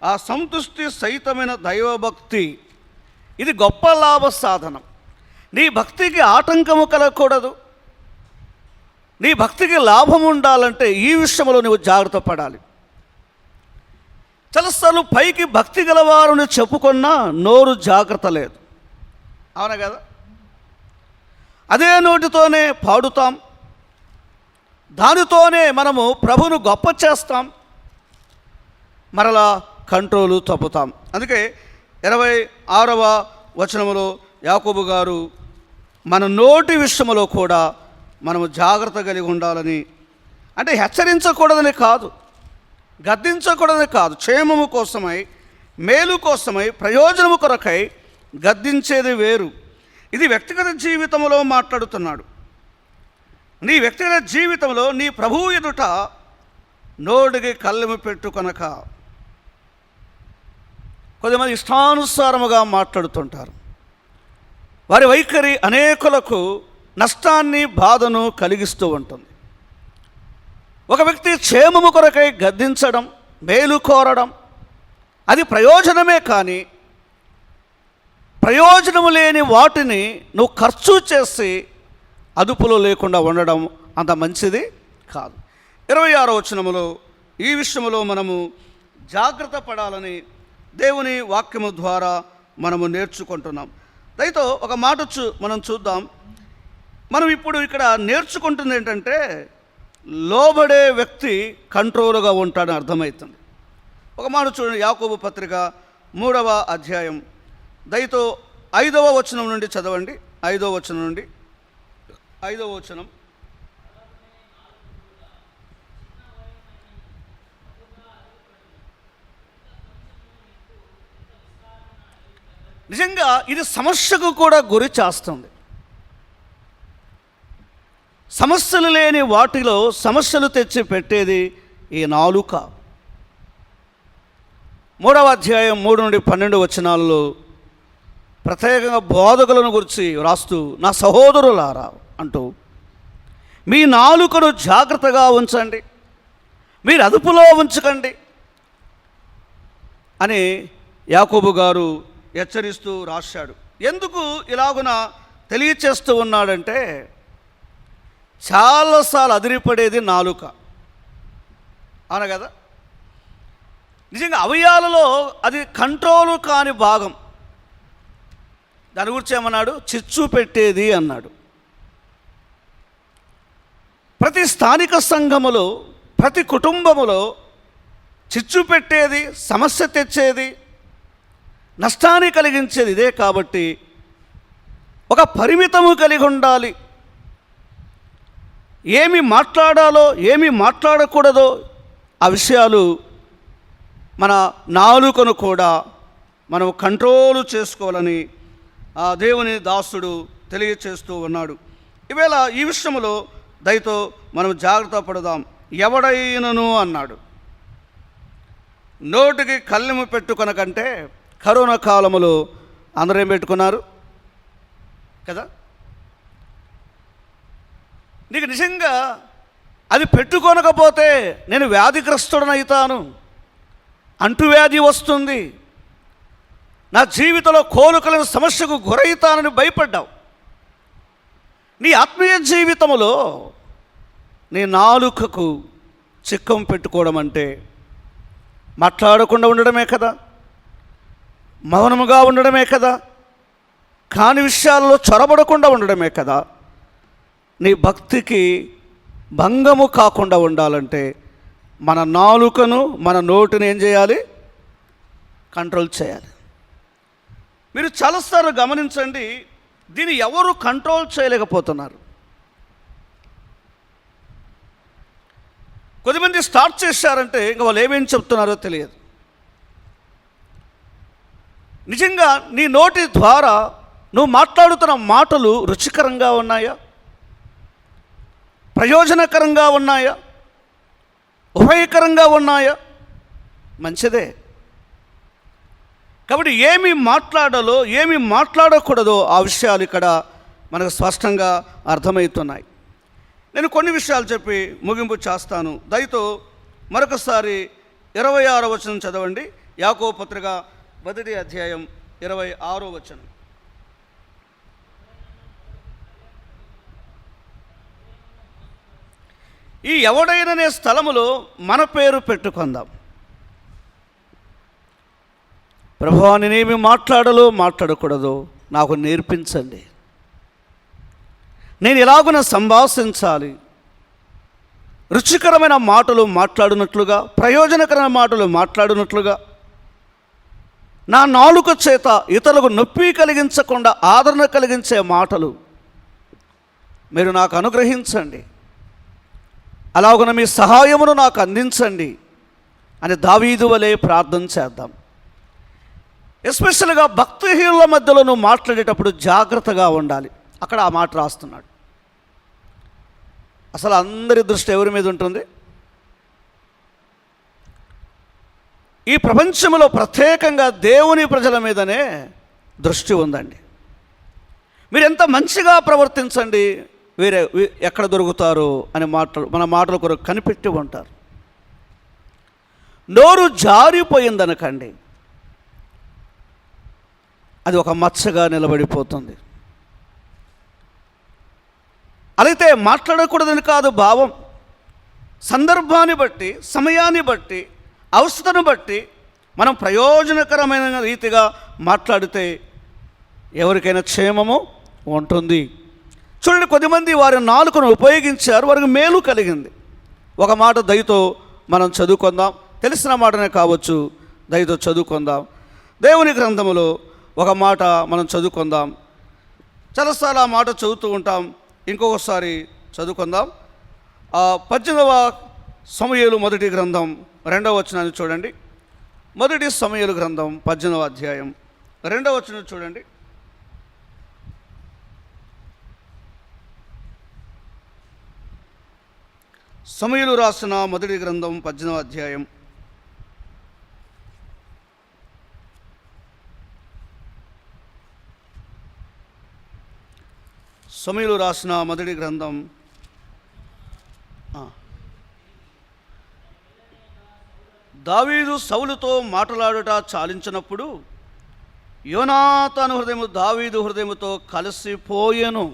ఆ సంతుష్టి సహితమైన దైవభక్తి, ఇది గొప్ప లాభ సాధనం. నీ భక్తికి ఆటంకము కలగకూడదు, నీ భక్తికి లాభం ఉండాలంటే ఈ విషయంలో నువ్వు జాగ్రత్త పడాలి. చాలాసార్లు పైకి భక్తి గలవారుని చెప్పుకున్నా నోరు జాగ్రత్త లేదు, అవునా కదా? అదే నోటితోనే పాడుతాం, దానితోనే మనము ప్రభువును గొప్ప చేస్తాం, మరలా కంట్రోలు తప్పుతాం. అందుకే 26వ వచనములో యాకోబు గారు మన నోటి విషయంలో కూడా మనము జాగ్రత్త కలిగి ఉండాలని, అంటే హెచ్చరించకూడదని కాదు, గద్దించకూడదని కాదు, క్షేమము కోసమై, మేలు కోసమై, ప్రయోజనము కొరకై గద్దించేది వేరు. ఇది వ్యక్తిగత జీవితంలో మాట్లాడుతున్నాడు. నీ వ్యక్తిగత జీవితంలో నీ ప్రభువు ఎదుట నోటికి కళ్ళెము పెట్టుకొనక. కొద్దిమంది ఇష్టానుసారముగా మాట్లాడుతుంటారు. వారి వైఖరి అనేకులకు నష్టాన్ని, బాధను కలిగిస్తూ ఉంటుంది. ఒక వ్యక్తి క్షేమము కొరకై గద్దించడం, మేలు కోరడం, అది ప్రయోజనమే. కానీ ప్రయోజనము లేని వాటిని నువ్వు ఖర్చు చేసి అదుపులో లేకుండా ఉండడం అంత మంచిది కాదు. 26వ వచనములో ఈ విషయంలో మనము జాగ్రత్త పడాలని దేవుని వాక్యము ద్వారా మనము నేర్చుకుంటున్నాం. దయతో ఒక మాట మనం చూద్దాం. మనం ఇప్పుడు ఇక్కడ నేర్చుకుంటుంది ఏంటంటే, లోబడే వ్యక్తి కంట్రోల్గా ఉంటాడని అర్థమవుతుంది. ఒక మాట చూడండి, యాకోబు పత్రిక 3వ అధ్యాయం, దయతో 5వ వచనం నుండి చదవండి. 5వ వచనం నుండి 5వ వచనం. నిజంగా ఇది సమస్యకు కూడా గురి చేస్తుంది. సమస్యలు లేని వాటిలో సమస్యలు తెచ్చి పెట్టేది ఈ నాలుక. 3వ అధ్యాయం 3 నుండి 12 వచనాలలో ప్రత్యేకంగా బోధకులను గురించి రాస్తూ, నా సహోదరులారా అంటూ, మీ నాలుకను జాగ్రత్తగా ఉంచండి, మీరు అదుపులో ఉంచకండి అని యాకోబు గారు హెచ్చరిస్తూ రాశాడు. ఎందుకు ఇలాగున తెలియచేస్తూ ఉన్నాడంటే, చాలాసార్లు అదిరిపడేది నాలుక, అవును కదా. నిజంగా అవయవాలలో అది కంట్రోలు కాని భాగం. దాని గురించి ఏమన్నాడు? చిచ్చు పెట్టేది అన్నాడు. ప్రతి స్థానిక సంఘములో, ప్రతి కుటుంబములో చిచ్చు పెట్టేది, సమస్య తెచ్చేది, నష్టాన్ని కలిగించేది ఇదే. కాబట్టి ఒక పరిమితము కలిగి ఉండాలి. ఏమి మాట్లాడాలో, ఏమి మాట్లాడకూడదో ఆ విషయాలు మన నాలుకను కూడా మనం కంట్రోల్ చేసుకోవాలని ఆ దేవుని దాసుడు తెలియచేస్తూ ఉన్నాడు. ఈవేళ ఈ విషయంలో దయతో మనం జాగ్రత్త పడదాం. ఎవడైనను అన్నాడు, నోటికి కళ్ళెము పెట్టుకొనకంటే. కరోనా కాలములో అందరూ ఏం పెట్టుకున్నారు కదా. నీకు నిజంగా అది పెట్టుకొనకపోతే నేను వ్యాధిగ్రస్తుడనవుతాను, అంటువ్యాధి వస్తుంది, నా జీవితంలో కోలుకలేని సమస్యకు గురవుతానని భయపడ్డావు. నీ ఆత్మీయ జీవితంలో నీ నాలుకకు చిక్కం పెట్టుకోవడం అంటే మాట్లాడకుండా ఉండడమే కదా, మౌనముగా ఉండడమే కదా, కాని విషయాల్లో చొరబడకుండా ఉండడమే కదా. నీ భక్తికి భంగము కాకుండా ఉండాలంటే మన నాలుకను, మన నోటిని ఏం చేయాలి? కంట్రోల్ చేయాలి. మీరు చాలాసార్లు గమనించండి, దీన్ని ఎవరు కంట్రోల్ చేయలేకపోతున్నారు. కొద్దిమంది స్టార్ట్ చేశారంటే ఇంకా వాళ్ళు ఏమేం చెప్తున్నారో తెలియదు. నిజంగా నీ నోటి ద్వారా నువ్వు మాట్లాడుతున్న మాటలు రుచికరంగా ఉన్నాయా? ప్రయోజనకరంగా ఉన్నాయా? ఉభయకరంగా ఉన్నాయా? మంచిదే. కాబట్టి ఏమి మాట్లాడాలో, ఏమి మాట్లాడకూడదో ఆ విషయాలు ఇక్కడ మనకు స్పష్టంగా అర్థమవుతున్నాయి. నేను కొన్ని విషయాలు చెప్పి ముగింపు చేస్తాను. దయతో మరొకసారి 26వ వచనం చదవండి. యాకోబు పత్రిక 1వ అధ్యాయం 26వ వచనం. ఈ ఎవడైననే స్థలములో మన పేరు పెట్టుకుందాం. ప్రభువా, నేనేమి మాట్లాడాలో మాట్లాడకూడదో నాకు నేర్పించండి. నేను ఎలాగున సంభాషించాలి, రుచికరమైన మాటలు మాట్లాడినట్లుగా, ప్రయోజనకరమైన మాటలు మాట్లాడినట్లుగా, నా నాలుక చేత ఇతరులకు నొప్పి కలిగించకుండా ఆదరణ కలిగించే మాటలు మీరు నాకు అనుగ్రహించండి, అలాగున మీ సహాయమును నాకు అందించండి అని దావీదు వలె ప్రార్థన చేద్దాం. ఎస్పెషల్గా భక్తిహీనుల మధ్యలో నువ్వు మాట్లాడేటప్పుడు జాగ్రత్తగా ఉండాలి. అక్కడ ఆ మాట రాస్తున్నాడు. అసలు అందరి దృష్టి ఎవరి మీద ఉంటుంది? ఈ ప్రపంచంలో ప్రత్యేకంగా దేవుని ప్రజల మీదనే దృష్టి ఉందండి. మీరు ఎంత మంచిగా ప్రవర్తించండి, వేరే ఎక్కడ దొరుకుతారు అని మన మాటలు కొరకు కనిపెట్టి ఉంటారు. నోరు జారిపోయిందనకండి, అది ఒక మచ్చగా నిలబడిపోతుంది. అయితే మాట్లాడకూడదని కాదు భావం. సందర్భాన్ని బట్టి, సమయాన్ని బట్టి, అవసరతను బట్టి మనం ప్రయోజనకరమైన రీతిగా మాట్లాడితే ఎవరికైనా క్షేమము ఉంటుంది. చూడండి, కొద్దిమంది వారి నాలుకను ఉపయోగించారు, వారికి మేలు కలిగింది. ఒక మాట దయతో మనం చదువుకుందాం. తెలిసిన మాటనే కావచ్చు, దయతో చదువుకుందాం. దేవుని గ్రంథములో ఒక మాట మనం చదువుకుందాం. చాలాసార్లు ఆ మాట చదువుతూ ఉంటాం, ఇంకొకసారి చదువుకుందాం. 18వ సమూయేలు మొదటి గ్రంథం 2వ వచనాన్ని చూడండి. మొదటి సమూయేలు గ్రంథం 18వ అధ్యాయం 2వ వచనం చూడండి. సమూయేలు రాసిన మొదటి గ్రంథం 18వ అధ్యాయం సమూయేలు రాసిన మొదటి గ్రంథం దావీదు సౌలుతో మాట్లాడుట చాలించినప్పుడు యోనాతాను హృదయము దావీదు హృదయముతో కలిసిపోయెను.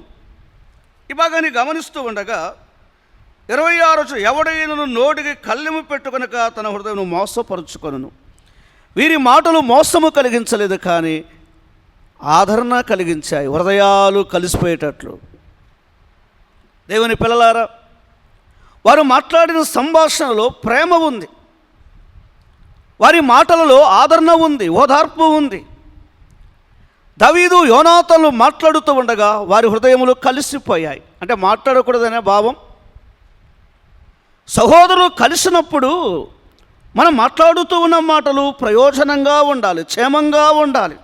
ఈ భాగాన్ని గమనిస్తూ ఉండగా 26 ఎవడైనను నోటికి కళ్ళెము పెట్టుకొనక తన హృదయమును మోసపరుచుకొనును. వీరి మాటలు మోసము కలిగించలేదు, కానీ ఆదరణ కలిగించాయి, హృదయాలు కలిసిపోయేటట్లు. దేవుని పిల్లలారా, వారు మాట్లాడిన సంభాషణలో ప్రేమ ఉంది, వారి మాటలలో ఆదరణ ఉంది, ఓదార్పు ఉంది. దావీదు యోనాతాను మాట్లాడుతూ ఉండగా వారి హృదయములు కలిసిపోయాయి. అంటే మాట్లాడకూడదనే భావం. సహోదరులు కలిసినప్పుడు మనం మాట్లాడుతూ ఉన్న మాటలు ప్రయోజనంగా ఉండాలి, క్షేమంగా ఉండాలి.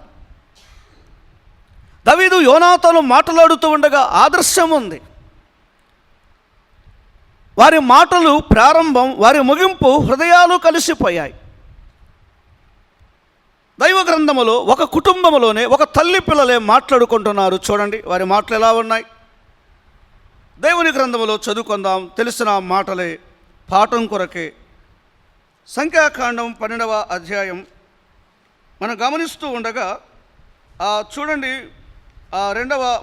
దావీదు యోనాతాను మాట్లాడుతూ ఉండగా ఆదర్శం ఉంది. వారి మాటలు ప్రారంభం, వారి ముగింపు హృదయాలు కలిసిపోయాయి. దైవ గ్రంథములో ఒక కుటుంబంలోనే ఒక తల్లి పిల్లలే మాట్లాడుకుంటున్నారు. చూడండి వారి మాటలు ఎలా ఉన్నాయి. దేవుని గ్రంథములో చదువుకుందాం, తెలిసిన మాటలే పాఠం కొరకే. సంఖ్యాకాండం 12వ అధ్యాయం మనం గమనిస్తూ ఉండగా చూడండి,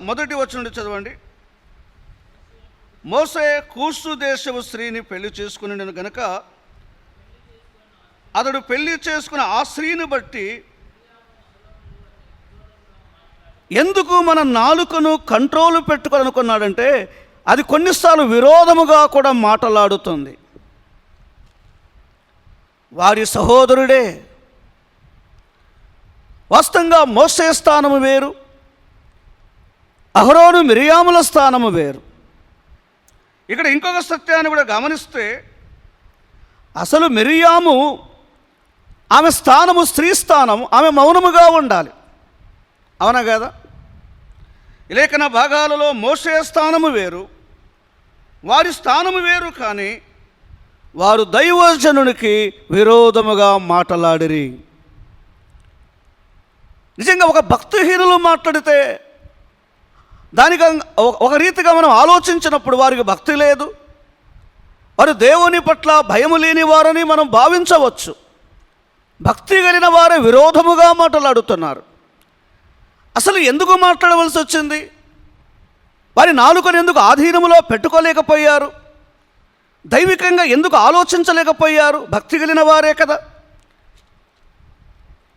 మొదటి వచనం నుండి చదవండి. మోసే కూషు దేశపు స్త్రీని పెళ్లి చేసుకుని గనుక అతడు పెళ్లి చేసుకున్న ఆ స్త్రీని బట్టి ఎందుకు మన నాలుకను కంట్రోల్ పెట్టుకోవాలనుకున్నాడంటే అది కొన్నిసార్లు విరోధముగా కూడా మాట్లాడుతుంది. వారి సహోదరుడే. వాస్తవంగా మోసే స్థానము వేరు, అహరోను మిరియాముల స్థానము వేరు. ఇక్కడ ఇంకొక సత్యాన్ని కూడా గమనిస్తే, అసలు మిరియాము ఆమె స్థానము స్త్రీ స్థానము, ఆమె మౌనముగా ఉండాలి, అవునా కదా? లేఖన భాగాలలో మోసే స్థానము వేరు, వారి స్థానము వేరు, కానీ వారు దైవజనునికి విరోధముగా మాట్లాడిరి. నిజంగా ఒక భక్తిహీనులు మాట్లాడితే దానికి ఒక రీతిగా మనం ఆలోచించినప్పుడు వారికి భక్తి లేదు, వారు దేవుని పట్ల భయము లేని వారని మనం భావించవచ్చు. భక్తి కలిగిన వారే విరోధముగా మాట్లాడుతున్నారు. అసలు ఎందుకు మాట్లాడవలసి వచ్చింది? వారి నాలుకను ఎందుకు ఆధీనములో పెట్టుకోలేకపోయారు? దైవికంగా ఎందుకు ఆలోచించలేకపోయారు? భక్తి కలిగిన వారే కదా.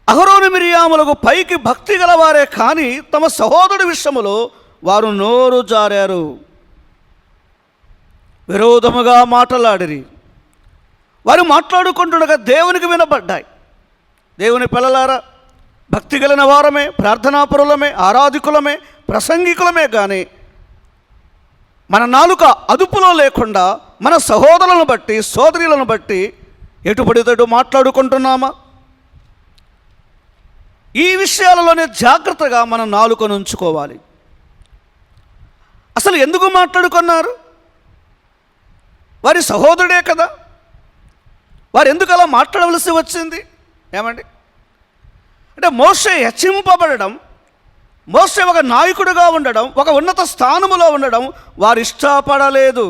అహరోను మిరియాములకు పైకి భక్తి గలవారే, కానీ తమ సహోదరుడి విషయములో వారు నోరు జారారు. విరోధముగా మాట్లాడిరి. వారు మాట్లాడుకుంటుండగా దేవునికి వినబడ్డాయి. దేవుని పిల్లలారా, భక్తి కలిగిన వారమే, ప్రార్థనాపరులమే, ఆరాధికులమే, ప్రసంగికులమే కానీ మన నాలుక అదుపులో లేకుండా మన సహోదరులను బట్టి, సోదరులను బట్టి ఎటుపడితేటు మాట్లాడుకుంటున్నామా? ఈ విషయాలలోనే జాగ్రత్తగా మన నాలుకను ఉంచుకోవాలి. అసలు ఎందుకు మాట్లాడుకున్నారు? వారి సహోదరుడే కదా. వారు ఎందుకు అలా మాట్లాడవలసి వచ్చింది? ఏమండి అంటే మోషే హెచ్చింపబడడం, మోషే ఒక నాయకుడిగా ఉండడం, ఒక ఉన్నత స్థానములో ఉండడం వారు ఇష్టపడలేదు.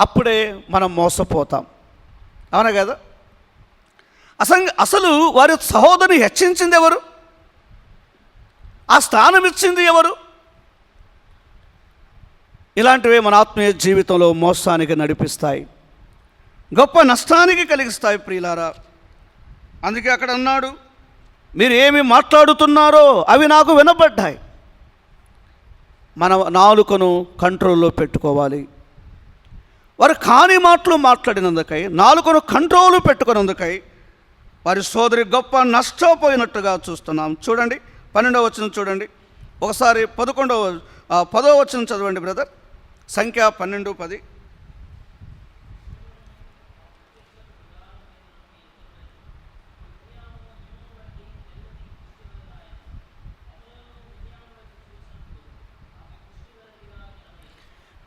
అప్పుడే మనం మోసపోతాం. అవునా కదా? అసలు వారి సహోదరుని హెచ్చించింది ఎవరు? ఆ స్థానం ఇచ్చింది ఎవరు? ఇలాంటివే మన ఆత్మీయ జీవితంలో మోసానికి నడిపిస్తాయి, గొప్ప నష్టానికి కలిగిస్తాయి ప్రియులారా. అందుకే అక్కడ అన్నాడు, మీరు ఏమి మాట్లాడుతున్నారో అవి నాకు వినబడ్డాయి. మన నాలుకను కంట్రోల్లో పెట్టుకోవాలి. వారు కాని మాటలు మాట్లాడినందుకై, నాలుకను కంట్రోల్ పెట్టుకున్నందుకై వారి సోదరి గొప్ప నష్టపోయినట్టుగా చూస్తున్నాం. చూడండి 12వ వచనం చూడండి. ఒకసారి 10వ వచనం చదవండి బ్రదర్. సంఖ్య 12:10.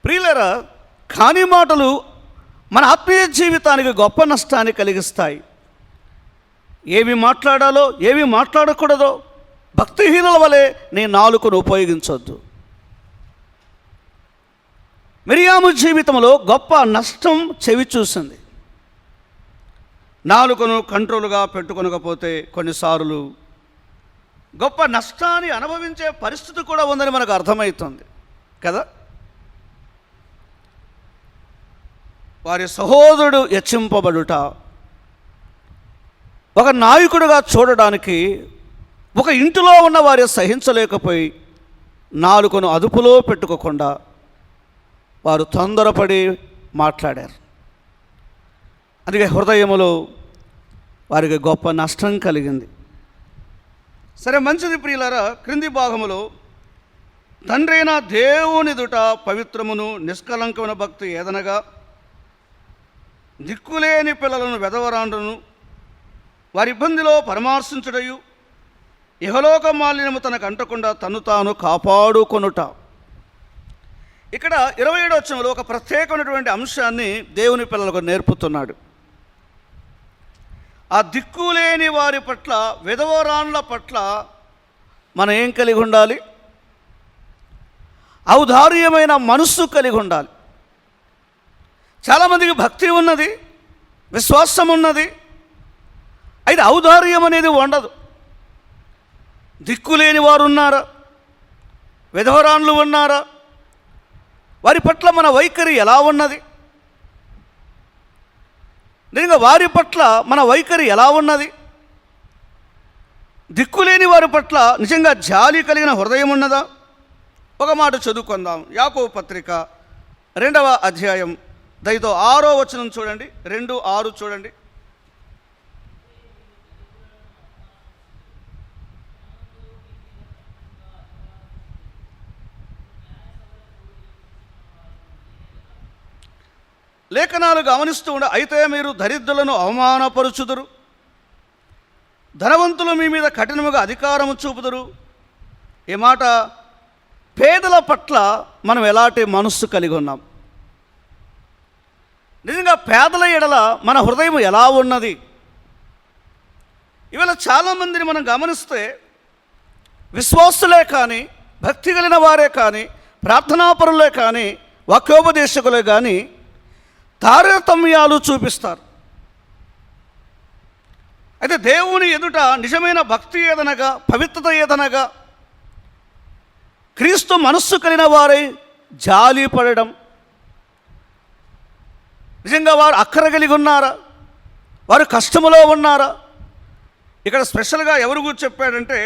ప్రియులరా, కాని మాటలు మన ఆత్మీయ జీవితానికి గొప్ప నష్టాన్ని కలిగిస్తాయి. ఏమి మాట్లాడాలో ఏమి మాట్లాడకూడదో భక్తిహీనుల వలె నీ నాలుకను ఉపయోగించొద్దు. మిరియాము జీవితంలో గొప్ప నష్టం చెవి చూసింది. నాలుకను కంట్రోల్గా పెట్టుకొనకపోతే కొన్నిసార్లు గొప్ప నష్టాన్ని అనుభవించే పరిస్థితి కూడా ఉందని మనకు అర్థమవుతుంది కదా. వారి సహోదరుడు హెచ్చింపబడుట ఒక నాయకుడిగా చూడడానికి ఒక ఇంటిలో ఉన్న వారి సహించలేకపోయి నాలుకను అదుపులో పెట్టుకోకుండా వారు తొందరపడి మాట్లాడారు. అందుకే హృదయములో వారికి గొప్ప నష్టం కలిగింది. సరే, మంచిది ప్రియులారా. క్రింది భాగములో తండ్రి అయిన దేవుని ఎదుట పవిత్రమును నిష్కలంకమైన భక్తి ఏదనగా దిక్కులేని పిల్లలను వెధవరాండ్రును వారి ఇబ్బందిలో పరామర్శించుటయు ఇహలోక మాలిన్యము తనకు అంటకుండా తను తాను కాపాడుకొనుట. ఇక్కడ 27వ వచనంలో ఒక ప్రత్యేకమైనటువంటి అంశాన్ని దేవుని పిల్లలకు నేర్పుతున్నాడు. ఆ దిక్కులేని వారి పట్ల, విధవరాండ్ల పట్ల మనం ఏం కలిగి ఉండాలి? ఔదార్యమైన మనస్సు కలిగి ఉండాలి. చాలామందికి భక్తి ఉన్నది, విశ్వాసం ఉన్నది, అయితే ఔదార్యం అనేది ఉండదు. దిక్కులేని వారు ఉన్నారా? విధవరాండ్లు ఉన్నారా? వారి పట్ల మన వైఖరి ఎలా ఉన్నది? నిజంగా వారి పట్ల మన వైఖరి ఎలా ఉన్నది? దిక్కులేని వారి పట్ల నిజంగా జాలి కలిగిన హృదయం ఉన్నదా? ఒక మాట చదువుకుందాం. యాకోబు పత్రిక 2వ అధ్యాయం దయతో 6వ వచనం చూడండి. 2:6 చూడండి. లేఖనాలు గమనిస్తూ ఉండ, అయితే మీరు దరిద్రులను అవమానపరుచుదురు, ధనవంతులు మీ మీద కఠినముగా అధికారము చూపుదురు. ఈ మాట పేదల పట్ల మనం ఎలాంటి మనస్సు కలిగి ఉన్నాం? నిజంగా పేదల ఎడల మన హృదయం ఎలా ఉన్నది? ఇవాళ చాలామందిని మనం గమనిస్తే విశ్వాసులే కానీ, భక్తి కలిగిన వారే కానీ, ప్రార్థనాపరులే కానీ, వాక్యోపదేశకులే కానీ తారతమ్యాలు చూపిస్తారు. అయితే దేవుని ఎదుట నిజమైన భక్తి ఏదనగా, పవిత్రత ఏదనగా, క్రీస్తు మనస్సు కలిగిన వారై జాలి పడడం, నిజంగా వారు అక్కర కలిగి ఉన్నారా? వారు కష్టములో ఉన్నారా? ఇక్కడ స్పెషల్గా ఎవరు గురించి చెప్పాడంటే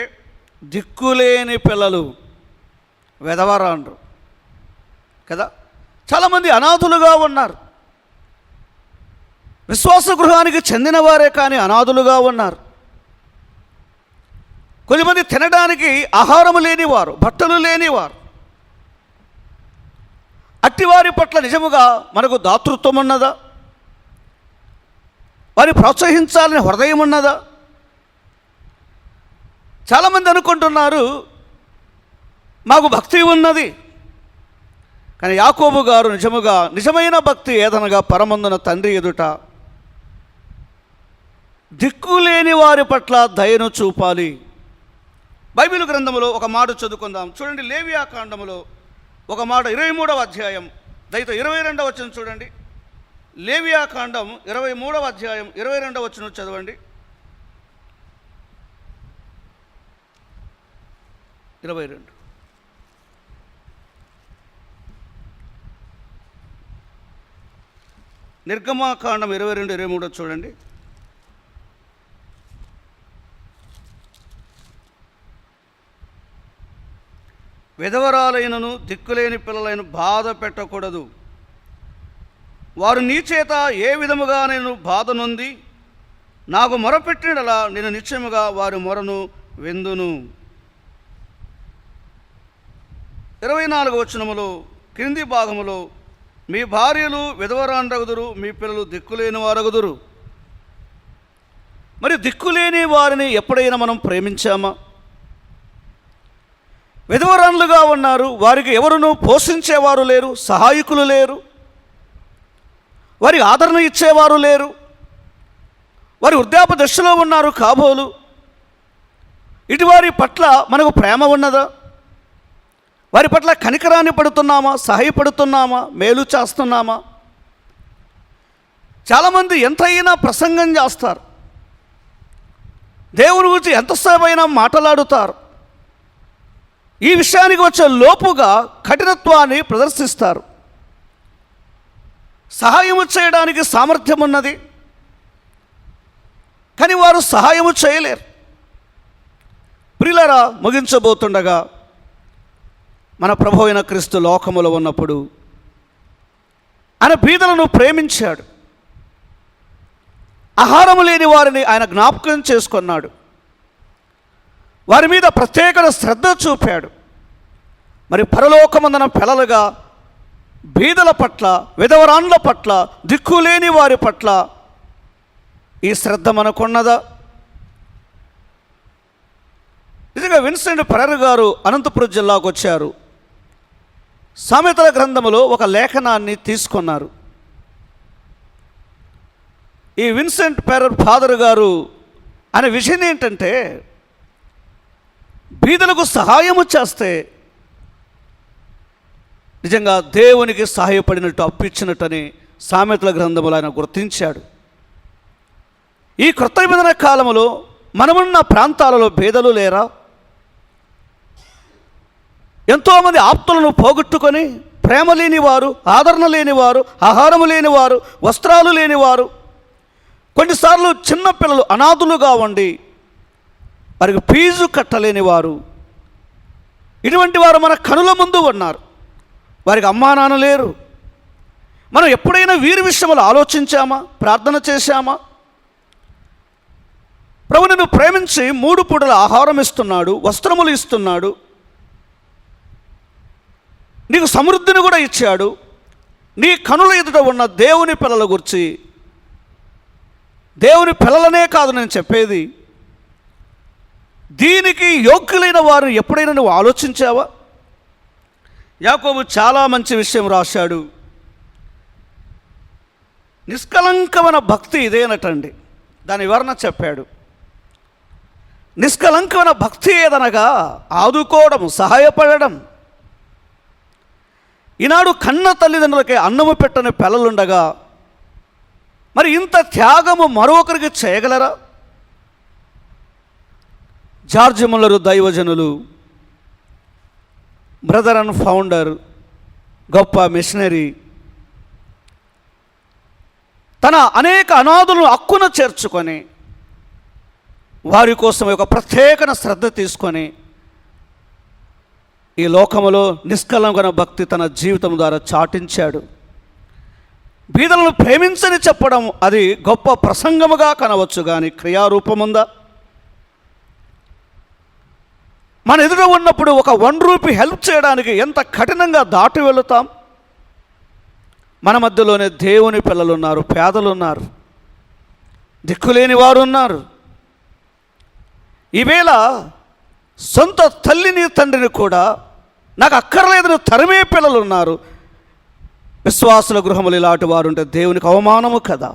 దిక్కులేని పిల్లలు, వెధవరాండ్రు కదా. చాలామంది అనాథులుగా ఉన్నారు. విశ్వాస గృహానికి చెందిన వారే కానీ అనాథులుగా ఉన్నారు. కొద్దిమంది తినడానికి ఆహారము లేనివారు, బట్టలు లేనివారు. అట్టివారి పట్ల నిజముగా మనకు దాతృత్వం ఉన్నదా? వారిని ప్రోత్సహించాలని హృదయం ఉన్నదా? చాలామంది అనుకుంటున్నారు మాకు భక్తి ఉన్నది. కానీ యాకోబు గారు నిజమైన భక్తి ఏదనగా పరమందున తండ్రి ఎదుట దిక్కులేని వారి పట్ల దయను చూపాలి. బైబిల్ గ్రంథములో ఒక మాట చదువుకుందాం. చూడండి, లేవియా కాండములో ఒక మాట 23వ అధ్యాయం దయతో 22వ వచనం చూడండి. లేవియా కాండం 23వ అధ్యాయం 22వ వచనం చదవండి. 22 నిర్గమాకాండం 22, 23 చూడండి. విధవరాలైనను దిక్కులేని పిల్లలైన బాధ పెట్టకూడదు. వారు నీ చేత ఏ విధముగా నేను బాధ నొంది నాకు మొరపెట్టినలా నేను నిశ్చయముగా వారి మొరను విందును. 24వ వచనములో క్రింది భాగములో మీ భార్యలు విధవరాండ్రగుదురు, మీ పిల్లలు దిక్కులేని వారగుదురు. మరి దిక్కులేని వారిని ఎప్పుడైనా మనం ప్రేమించామా? విధవరాన్లుగా ఉన్నారు, వారికి ఎవరునూ పోషించేవారు లేరు, సహాయకులు లేరు, వారికి ఆదరణ ఇచ్చేవారు లేరు, వారి వృద్ధాప్య దశలో ఉన్నారు కాబోలు. ఇటువారి పట్ల మనకు ప్రేమ ఉన్నదా? వారి పట్ల కనికరాన్ని పడుతున్నామా? సహాయపడుతున్నామా? మేలు చేస్తున్నామా? చాలామంది ఎంతైనా ప్రసంగం చేస్తారు, దేవుని గురించి ఎంతసేపైనా మాట్లాడుతారు. ఈ విషయానికి వచ్చే లోపుగా కఠినత్వాన్ని ప్రదర్శిస్తారు. సహాయము చేయడానికి సామర్థ్యం ఉన్నది, కానీ వారు సహాయము చేయలేరు. ప్రియులారా, ముగించబోతుండగా మన ప్రభు అయిన క్రీస్తు లోకములో ఉన్నప్పుడు ఆయన బీదలను ప్రేమించాడు. ఆహారము లేని వారిని ఆయన జ్ఞాపకం చేసుకున్నాడు. వారి మీద ప్రత్యేక శ్రద్ధ చూపాడు. మరి పరలోకమందున పిల్లలుగా బీదల పట్ల, విధవరాండ్ల పట్ల, దిక్కులేని వారి పట్ల ఈ శ్రద్ధ మనకున్నదా? నిజంగా విన్సెంట్ ఫెరర్ గారు అనంతపురం జిల్లాకు వచ్చారు. సామెతల గ్రంథములో ఒక లేఖనాన్ని తీసుకున్నారు. ఈ విన్సెంట్ ఫెరర్ ఫాదర్ గారు అనే విషయం ఏంటంటే, బీదలకు సహాయము చేస్తే నిజంగా దేవునికి సహాయపడినట్టు, అప్పిచ్చినట్టని సామెతల గ్రంథములో ఆయన గుర్తించాడు. ఈ క్రొత్త నిబంధన కాలములో మనమున్న ప్రాంతాలలో బీదలు లేరా? ఎంతోమంది ఆప్తులను పోగొట్టుకొని ప్రేమ లేనివారు, ఆదరణ లేనివారు, ఆహారము లేనివారు, వస్త్రాలు లేనివారు, కొన్నిసార్లు చిన్నపిల్లలు అనాథులుగా ఉండి వారికి ఫీజు కట్టలేని వారు, ఇటువంటి వారు మన కనుల ముందు ఉన్నారు. వారికి అమ్మా నాన్న లేరు. మనం ఎప్పుడైనా వీరి విషయంలో ఆలోచించామా? ప్రార్థన చేశామా? ప్రభు నిన్ను ప్రేమించి 3 పూటల ఆహారం ఇస్తున్నాడు, వస్త్రములు ఇస్తున్నాడు, నీకు సమృద్ధిని కూడా ఇచ్చాడు. నీ కనుల ఎదుట ఉన్న దేవుని పిల్లల గురించి, దేవుని పిల్లలనే కాదు నేను చెప్పేది, దీనికి యోగ్యులైన వారిని ఎప్పుడైనా నువ్వు ఆలోచించావా? యాకోబు చాలా మంచి విషయం రాశాడు. నిష్కలంకమైన భక్తి ఇదేనటండి. దాని వివరణ చెప్పాడు. నిష్కలంకమైన భక్తి ఏదనగా ఆదుకోవడం, సహాయపడడం. ఈనాడు కన్న తల్లిదండ్రులకి అన్నము పెట్టని పిల్లలుండగా మరి ఇంత త్యాగము మరొకరికి చేయగలరా? జార్జ్ ముల్లరు దైవజనులు, బ్రదర్ అండ్ ఫౌండర్, గొప్ప మిషనరీ, తన అనేక అనాథులను హక్కున చేర్చుకొని వారి కోసం ఒక ప్రత్యేక శ్రద్ధ తీసుకొని ఈ లోకములో నిష్కలంకమైన భక్తి తన జీవితం ద్వారా చాటించాడు. బీదలను ప్రేమించని చెప్పడం అది గొప్ప ప్రసంగముగా కనవచ్చు, కానీ క్రియారూపముందా? మన ఎదుట ఉన్నప్పుడు ఒక ₹1 హెల్ప్ చేయడానికి ఎంత కఠినంగా దాటి వెళుతాం. మన మధ్యలోనే దేవుని పిల్లలు ఉన్నారు, పేదలు ఉన్నారు, దిక్కులేని వారు ఉన్నారు. ఈవేళ సొంత తల్లిని తండ్రిని కూడా నాకు అక్కర్లేదని తరిమే పిల్లలు ఉన్నారు. విశ్వాసుల గృహములు ఇలాంటి వారు ఉంటే దేవునికి అవమానము కదా.